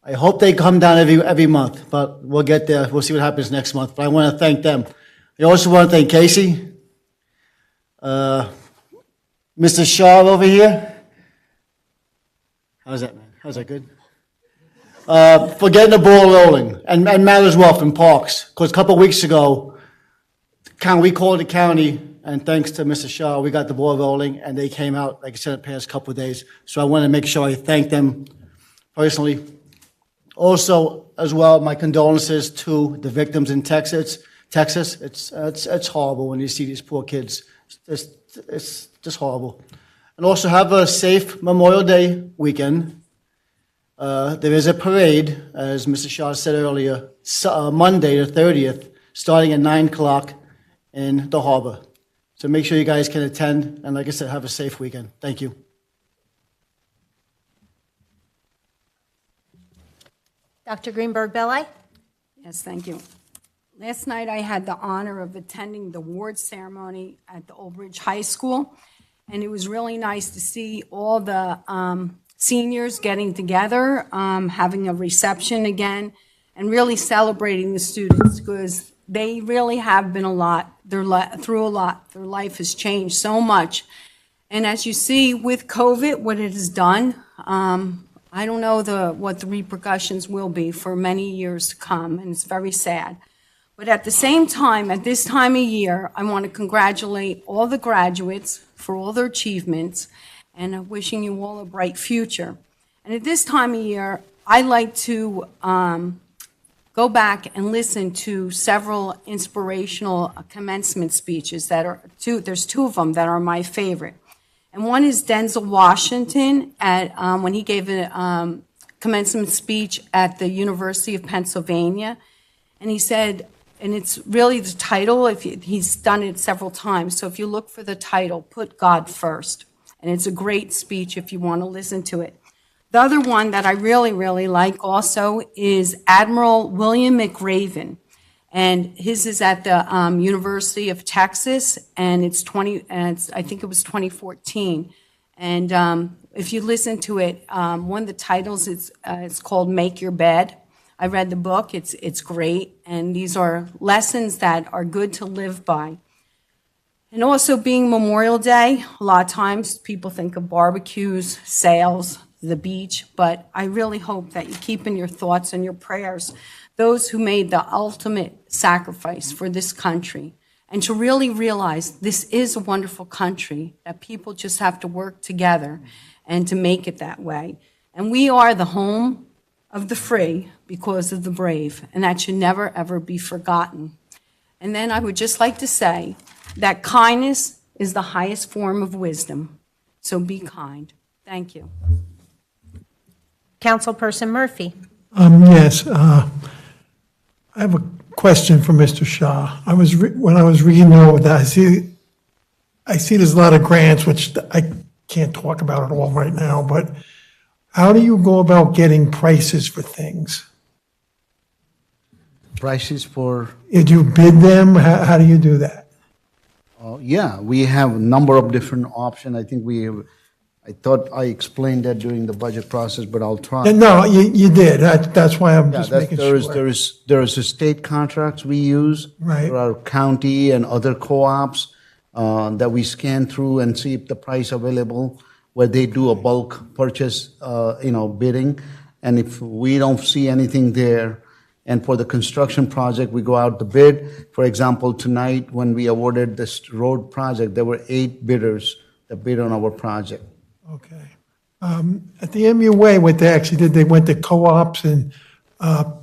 [SPEAKER 15] I hope they come down every month, but we'll get there. We'll see what happens next month. But I want to thank them. I also want to thank Casey, Mr. Shaw over here. How's that, man? How's that good? For getting the ball rolling, and Matt as well from Parks, because a couple of weeks ago, we called the county, and thanks to Mr. Shaw, we got the ball rolling, and they came out, like I said, the past couple of days. So I want to make sure I thank them personally. Also, as well, my condolences to the victims in Texas. It's horrible when you see these poor kids. It's just horrible. And also have a safe Memorial Day weekend. There is a parade, as Mr. Shaw said earlier, Monday the 30th, starting at 9 o'clock in the harbor. So make sure you guys can attend, and like I said, have a safe weekend. Thank you.
[SPEAKER 3] Dr. Greenberg-Belli?
[SPEAKER 7] Yes, thank you. Last night, I had the honor of attending the award ceremony at the Ulbridge High School, and it was really nice to see all the seniors getting together, having a reception again, and really celebrating the students, because they really have been through a lot. Their life has changed so much. And as you see with COVID, what it has done, I don't know what the repercussions will be for many years to come, and it's very sad. But at the same time, at this time of year, I want to congratulate all the graduates for all their achievements, and wishing you all a bright future. And at this time of year, I like to go back and listen to several inspirational commencement speeches there's two of them that are my favorite. And one is Denzel Washington when he gave a commencement speech at the University of Pennsylvania. And he said, and it's really the title, he's done it several times, so if you look for the title, Put God First. And it's a great speech if you want to listen to it. The other one that I really, really like also is Admiral William McRaven. And his is at the University of Texas, and I think it was 2014. And if you listen to it, one of the titles it's called Make Your Bed. I read the book. It's great, and these are lessons that are good to live by. And also being Memorial Day, a lot of times people think of barbecues, sails, the beach, but I really hope that you keep in your thoughts and your prayers those who made the ultimate sacrifice for this country, and to really realize this is a wonderful country, that people just have to work together and to make it that way. And we are the home of the free because of the brave, and that should never, ever be forgotten. And then I would just like to say that kindness is the highest form of wisdom, so be kind. Thank you.
[SPEAKER 3] Councilperson Murphy.
[SPEAKER 5] Yes, I have a question for Mr. Shaw. When I was reading over that, I see there's a lot of grants, which I can't talk about it all right now, but how do you go about getting prices for things?
[SPEAKER 9] Prices for,
[SPEAKER 5] Did you bid them? How do you do that?
[SPEAKER 9] yeah, we have a number of different options. I thought I explained that during the budget process, but I'll try.
[SPEAKER 5] No, you did. That's why I'm
[SPEAKER 9] Yeah,
[SPEAKER 5] just making
[SPEAKER 9] there
[SPEAKER 5] sure.
[SPEAKER 9] is a state contracts we use.
[SPEAKER 5] Right.
[SPEAKER 9] There are county and other co-ops that we scan through and see if the price available, where they do a bulk purchase, bidding. And if we don't see anything there, and for the construction project, we go out to bid. For example, tonight, when we awarded this road project, there were 8 bidders that bid on our project.
[SPEAKER 5] Okay. At the MUA, what they actually did, they went to co-ops and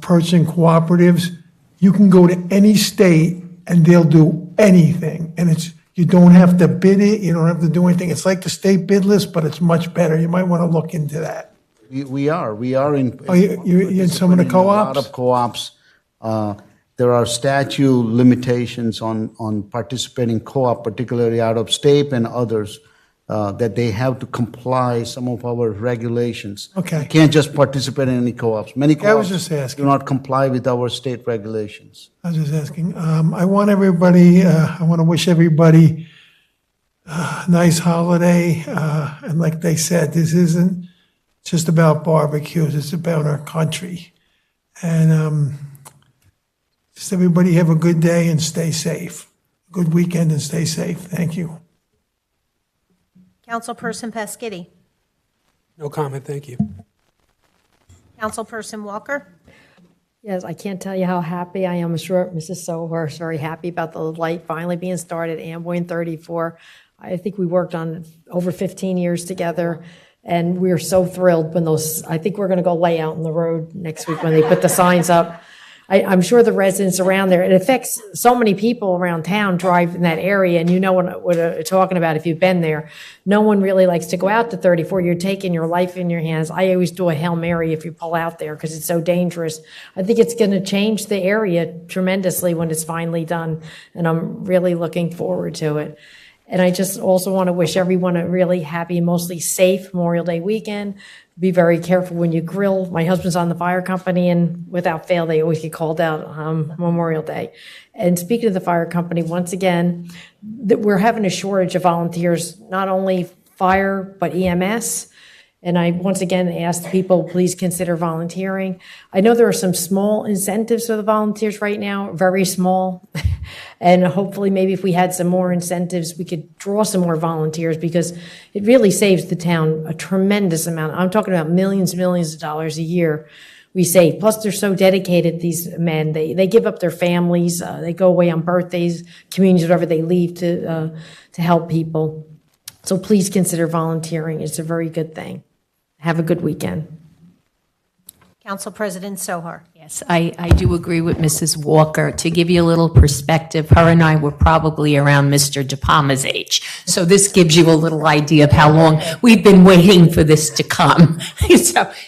[SPEAKER 5] purchasing cooperatives. You can go to any state and they'll do anything. And you don't have to bid it, you don't have to do anything. It's like the state bid list, but it's much better. You might want to look into that.
[SPEAKER 9] We are in.
[SPEAKER 5] Oh, you're in some of the co-ops?
[SPEAKER 9] A lot of co-ops. There are statute limitations on participating co-op, particularly out of state and others, that they have to comply some of our regulations.
[SPEAKER 5] Okay.
[SPEAKER 9] You can't just participate in any co-ops. Many
[SPEAKER 5] I was
[SPEAKER 9] co-ops
[SPEAKER 5] just asking.
[SPEAKER 9] do not comply with our state regulations.
[SPEAKER 5] I was just asking. I want to wish everybody a nice holiday. And like they said, this isn't just about barbecues, it's about our country. And just everybody have a good day and stay safe. Good weekend and stay safe. Thank you.
[SPEAKER 3] Councilperson Pasquitti.
[SPEAKER 2] No comment, thank you.
[SPEAKER 3] Councilperson Walker.
[SPEAKER 13] Yes, I can't tell you how happy I am. I'm sure Mrs. Sohar is very happy about the light finally being started, Amboy 34. I think we worked on it over 15 years together, and we were so thrilled when I think we're going to go lay out on the road next week when they put the signs up. I'm sure the residents around there, it affects so many people around town drive in that area, and you know what I'm talking about if you've been there. No one really likes to go out to 34. You're taking your life in your hands. I always do a Hail Mary if you pull out there because it's so dangerous. I think it's going to change the area tremendously when it's finally done, and I'm really looking forward to it. And I just also want to wish everyone a really happy, mostly safe Memorial Day weekend. Be very careful when you grill. My husband's on the fire company, and without fail, they always get called out on Memorial Day. And speaking of the fire company, once again, we're having a shortage of volunteers, not only fire, but EMS. And I once again ask people, please consider volunteering. I know there are some small incentives for the volunteers right now, very small. And hopefully maybe if we had some more incentives, we could draw some more volunteers because it really saves the town a tremendous amount. I'm talking about millions and millions of dollars a year we save. Plus they're so dedicated, these men. They give up their families. They go away on birthdays, communities, whatever they leave to help people. So please consider volunteering. It's a very good thing. Have a good weekend.
[SPEAKER 3] Council President Sohar.
[SPEAKER 1] Yes, I do agree with Mrs. Walker. To give you a little perspective, her and I were probably around Mr. De Palma's age. So this gives you a little idea of how long we've been waiting for this to come.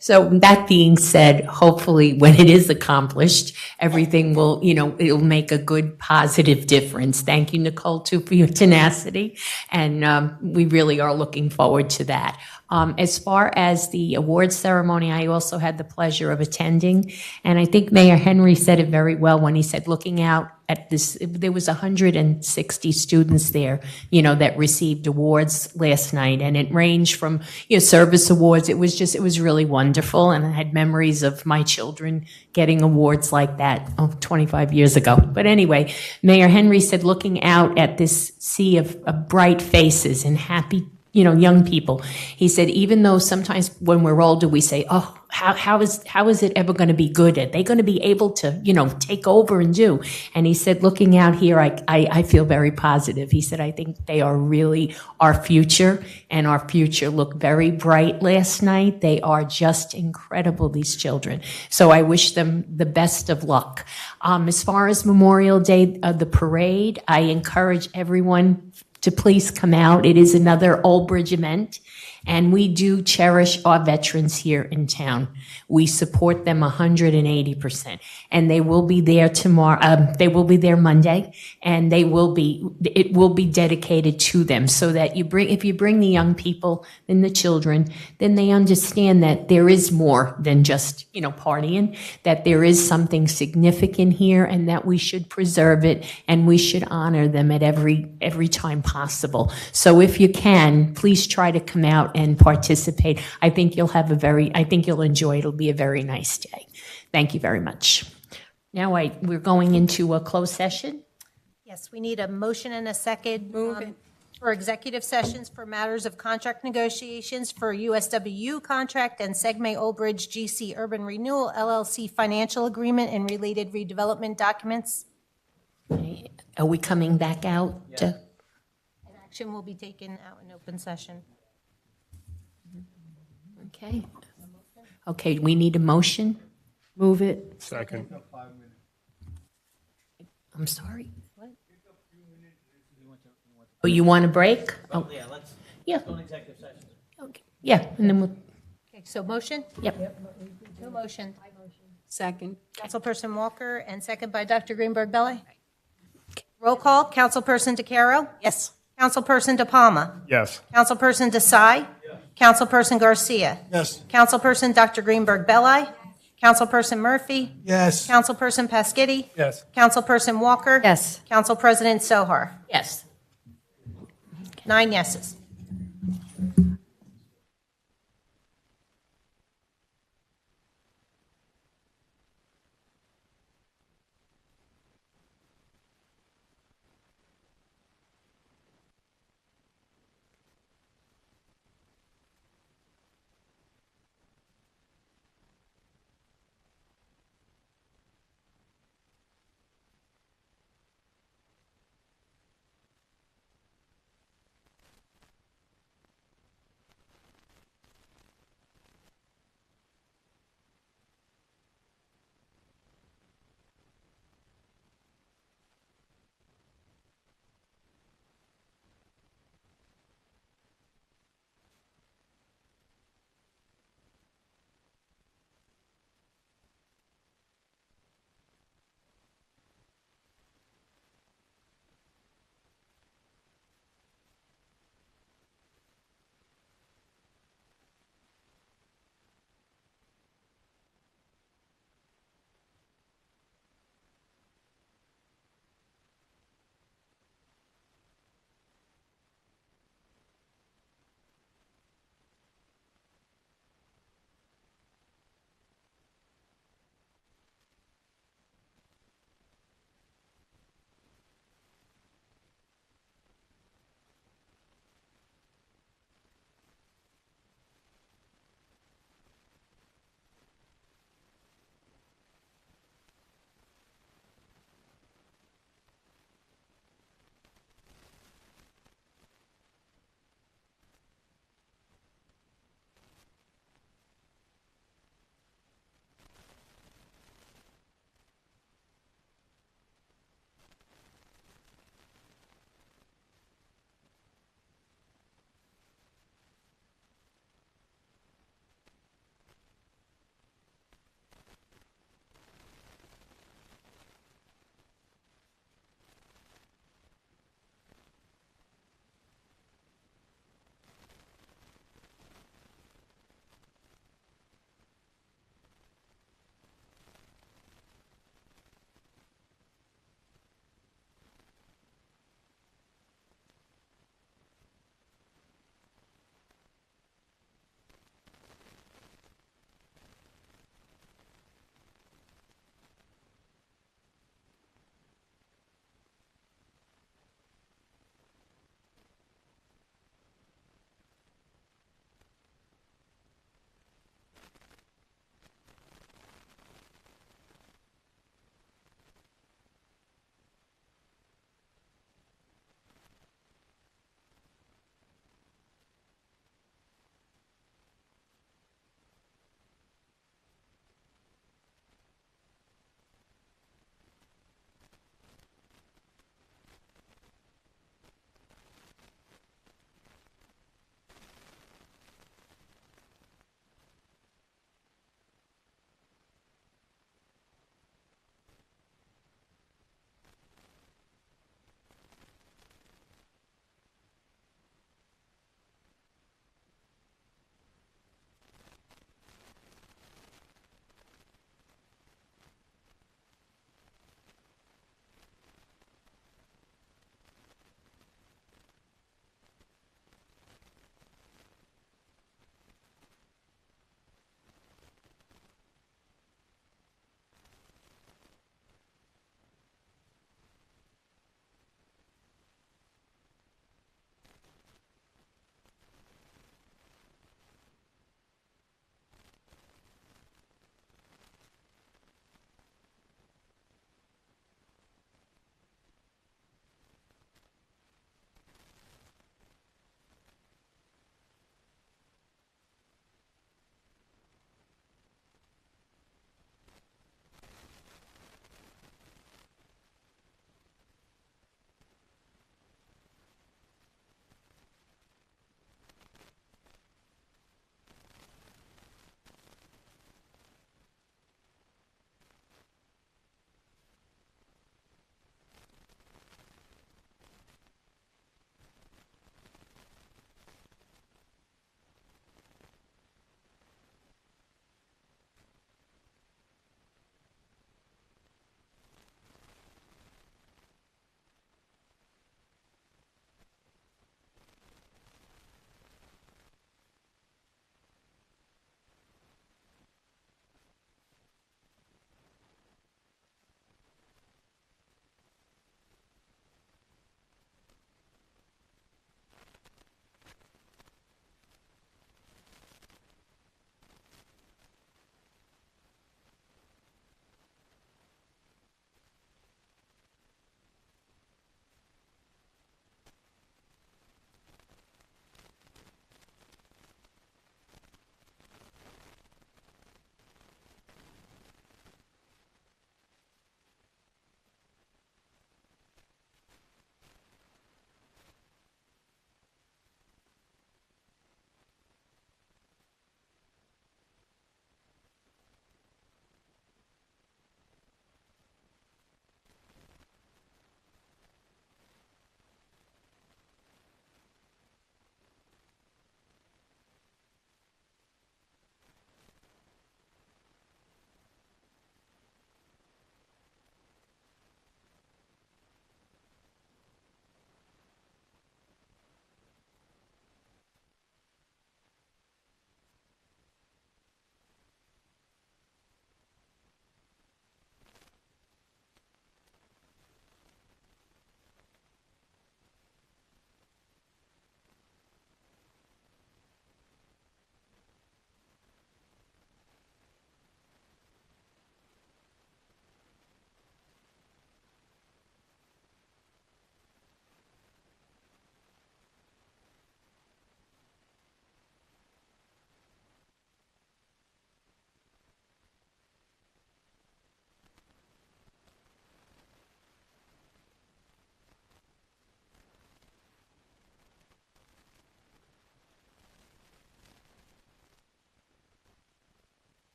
[SPEAKER 1] So that being said, hopefully when it is accomplished, everything will, it'll make a good, positive difference. Thank you, Nicole, too, for your tenacity. And we really are looking forward to that. As far as the awards ceremony, I also had the pleasure of attending, and I think Mayor Henry said it very well when he said, looking out at this, there was 160 students there, that received awards last night, and it ranged from, service awards. It was really wonderful, and I had memories of my children getting awards like that 25 years ago. But anyway, Mayor Henry said, looking out at this sea of bright faces and happy young people. He said, even though sometimes when we're older, we say, oh, how is it ever going to be good? Are they going to be able to, take over and do? And he said, looking out here, I feel very positive. He said, I think they are really our future, and our future looked very bright last night. They are just incredible, these children. So I wish them the best of luck. As far as Memorial Day, the parade, I encourage everyone to please come out. It is another Ulbridge event, and we do cherish our veterans here in town. We support them 180%, and they will be there tomorrow. They will be there Monday, and it will be dedicated to them, so that if you bring the young people and the children, then they understand that there is more than just, partying, that there is something significant here, and that we should preserve it, and we should honor them at every time possible. So if you can, please try to come out and participate. I think you'll enjoy it. It'll be a very nice day. Thank you very much. Now we're going into a closed session.
[SPEAKER 3] Yes, we need a motion and a second for executive sessions for matters of contract negotiations for USWU contract and Segme Ulbridge GC Urban Renewal LLC financial agreement and related redevelopment documents.
[SPEAKER 1] Okay. Are we coming back out?
[SPEAKER 3] An action will be taken out in open session.
[SPEAKER 1] Okay. Okay, we need a motion.
[SPEAKER 13] Move it.
[SPEAKER 8] Second.
[SPEAKER 1] I'm sorry. What? Oh, you want a break? Oh,
[SPEAKER 12] Yeah, let's
[SPEAKER 1] yeah.
[SPEAKER 12] go in executive session.
[SPEAKER 1] Okay. Yeah, and then we'll.
[SPEAKER 3] Okay, so motion?
[SPEAKER 1] Yep.
[SPEAKER 3] No motion.
[SPEAKER 7] Second.
[SPEAKER 3] Councilperson Walker and second by Dr. Greenberg Belli. Roll call. Councilperson DeCaro?
[SPEAKER 4] Yes.
[SPEAKER 3] Councilperson De Palma?
[SPEAKER 8] Yes.
[SPEAKER 3] Councilperson Desai? Councilperson Garcia?
[SPEAKER 5] Yes.
[SPEAKER 3] Councilperson Dr. Greenberg Belli? Councilperson Murphy?
[SPEAKER 5] Yes.
[SPEAKER 3] Councilperson Pasquini?
[SPEAKER 2] Yes.
[SPEAKER 3] Councilperson Walker?
[SPEAKER 13] Yes.
[SPEAKER 3] Council President Sohar?
[SPEAKER 1] Yes.
[SPEAKER 3] 9 yeses.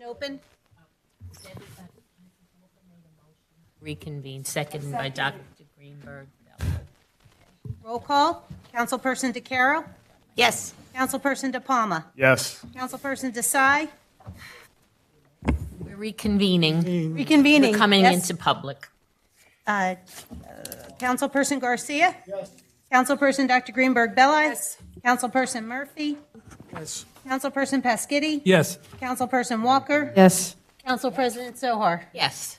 [SPEAKER 3] open.
[SPEAKER 1] Reconvene, seconded by Dr. Greenberg.
[SPEAKER 3] Roll call. Councilperson DeCarro?
[SPEAKER 4] Yes.
[SPEAKER 3] Councilperson DePalma?
[SPEAKER 8] Yes.
[SPEAKER 3] Councilperson Desai?
[SPEAKER 1] We're reconvening.
[SPEAKER 3] Reconvening.
[SPEAKER 1] We're coming
[SPEAKER 3] Yes.
[SPEAKER 1] into public.
[SPEAKER 3] Councilperson Garcia? Yes. Councilperson Dr. Greenberg Belli? Yes. Councilperson Murphy?
[SPEAKER 2] Yes.
[SPEAKER 3] Councilperson Paskiddy?
[SPEAKER 2] Yes.
[SPEAKER 3] Councilperson Walker?
[SPEAKER 13] Yes.
[SPEAKER 3] Council President Sohar?
[SPEAKER 1] Yes.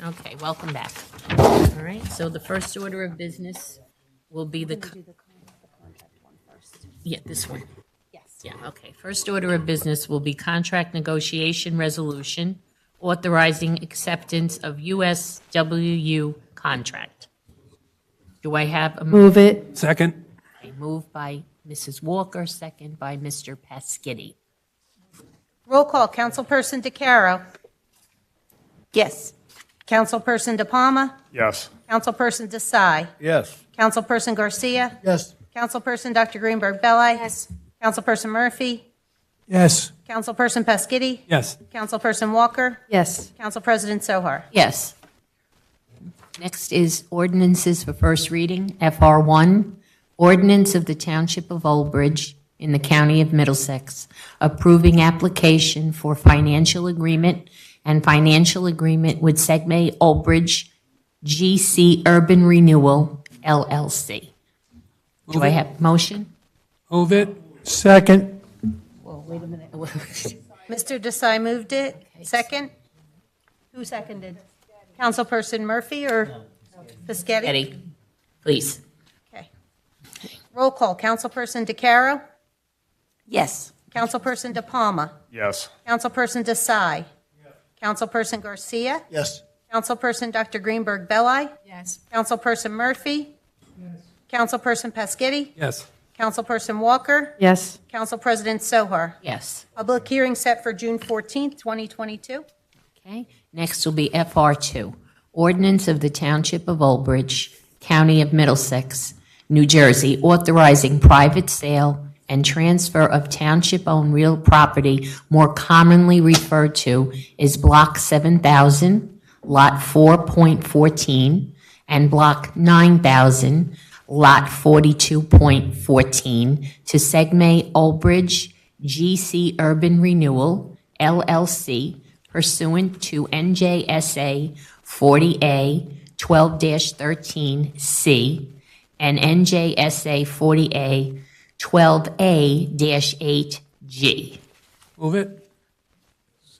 [SPEAKER 1] Okay, welcome back. All right, so the first order of business will be yeah, this one.
[SPEAKER 3] Yes.
[SPEAKER 1] Yeah, okay. First order of business will be contract negotiation resolution authorizing acceptance of USWU contract. Do I have a
[SPEAKER 13] Move it.
[SPEAKER 2] Second.
[SPEAKER 1] move by Mrs. Walker, second by Mr. Paskiddy?
[SPEAKER 3] Roll call. Councilperson DeCarro?
[SPEAKER 4] Yes.
[SPEAKER 3] Councilperson DePalma?
[SPEAKER 8] Yes.
[SPEAKER 3] Councilperson Desai?
[SPEAKER 6] Yes.
[SPEAKER 3] Councilperson Garcia?
[SPEAKER 15] Yes.
[SPEAKER 3] Councilperson Dr. Greenberg Belli? Yes. Councilperson Murphy?
[SPEAKER 5] Yes.
[SPEAKER 3] Councilperson Paskiddy?
[SPEAKER 2] Yes.
[SPEAKER 3] Councilperson Walker?
[SPEAKER 13] Yes.
[SPEAKER 3] Council President Sohar?
[SPEAKER 1] Yes. Next is ordinances for first reading. FR1, ordinance of the Township of Ulbridge in the County of Middlesex, approving application for financial agreement and financial agreement with Segme Ulbridge GC Urban Renewal, LLC. Do I have motion?
[SPEAKER 2] Move it.
[SPEAKER 5] Second.
[SPEAKER 3] Well, wait a minute. Mr. Desai moved it. Second? Who seconded? Councilperson Murphy or Paskiddy?
[SPEAKER 1] Eddie, please.
[SPEAKER 3] Okay. Roll call. Councilperson DeCarro?
[SPEAKER 4] Yes.
[SPEAKER 3] Councilperson DePalma?
[SPEAKER 8] Yes.
[SPEAKER 3] Councilperson Desai? Councilperson Garcia?
[SPEAKER 15] Yes.
[SPEAKER 3] Councilperson Dr. Greenberg Belli?
[SPEAKER 7] Yes.
[SPEAKER 3] Councilperson Murphy? Councilperson Paskiddy?
[SPEAKER 2] Yes.
[SPEAKER 3] Councilperson Walker?
[SPEAKER 13] Yes.
[SPEAKER 3] Council President Sohar?
[SPEAKER 1] Yes.
[SPEAKER 3] Public hearing set for June 14th, 2022.
[SPEAKER 1] Okay. Next will be FR2, ordinance of the Township of Ulbridge, County of Middlesex, New Jersey, authorizing private sale and transfer of township-owned real property more commonly referred to as Block 7000, Lot 4.14, and Block 9000, Lot 42.14, to Segme Ulbridge GC Urban Renewal, LLC, pursuant to NJSA 40A 12-13C and NJSA 40A 12A-8G.
[SPEAKER 2] Move it.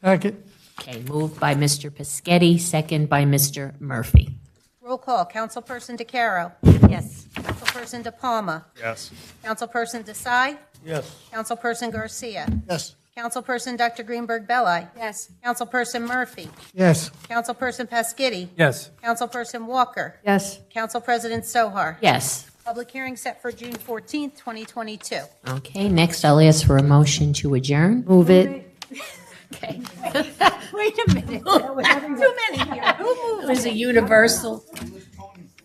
[SPEAKER 5] Second.
[SPEAKER 1] Okay, moved by Mr. Paskiddy, second by Mr. Murphy.
[SPEAKER 3] Roll call. Councilperson DeCarro?
[SPEAKER 4] Yes.
[SPEAKER 3] Councilperson DePalma?
[SPEAKER 8] Yes.
[SPEAKER 3] Councilperson Desai?
[SPEAKER 15] Yes.
[SPEAKER 3] Councilperson Garcia?
[SPEAKER 15] Yes.
[SPEAKER 3] Councilperson Dr. Greenberg Belli?
[SPEAKER 7] Yes.
[SPEAKER 3] Councilperson Murphy?
[SPEAKER 5] Yes.
[SPEAKER 3] Councilperson Paskiddy?
[SPEAKER 2] Yes.
[SPEAKER 3] Councilperson Walker?
[SPEAKER 13] Yes.
[SPEAKER 3] Council President Sohar?
[SPEAKER 1] Yes.
[SPEAKER 3] Public hearing set for June 14th, 2022.
[SPEAKER 1] Okay, next I'll ask for a motion to adjourn.
[SPEAKER 13] Move it.
[SPEAKER 1] Okay.
[SPEAKER 7] Wait a minute. Too many here. Who
[SPEAKER 1] It
[SPEAKER 7] moved?
[SPEAKER 1] was a universal.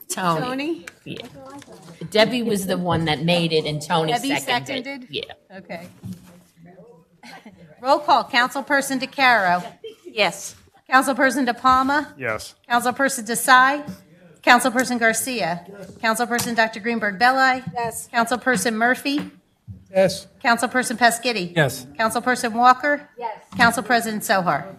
[SPEAKER 1] Tony.
[SPEAKER 7] Tony?
[SPEAKER 1] Yeah. Debbie was the one that made it and Tony
[SPEAKER 3] Debbie
[SPEAKER 1] seconded.
[SPEAKER 3] seconded?
[SPEAKER 1] Yeah.
[SPEAKER 3] Okay. Roll call. Councilperson DeCarro?
[SPEAKER 4] Yes.
[SPEAKER 3] Councilperson DePalma?
[SPEAKER 8] Yes.
[SPEAKER 3] Councilperson Desai? Councilperson Garcia? Councilperson Dr. Greenberg Belli?
[SPEAKER 7] Yes.
[SPEAKER 3] Councilperson Murphy?
[SPEAKER 5] Yes.
[SPEAKER 3] Councilperson Paskiddy?
[SPEAKER 2] Yes.
[SPEAKER 3] Councilperson Walker? Yes. Council President Sohar?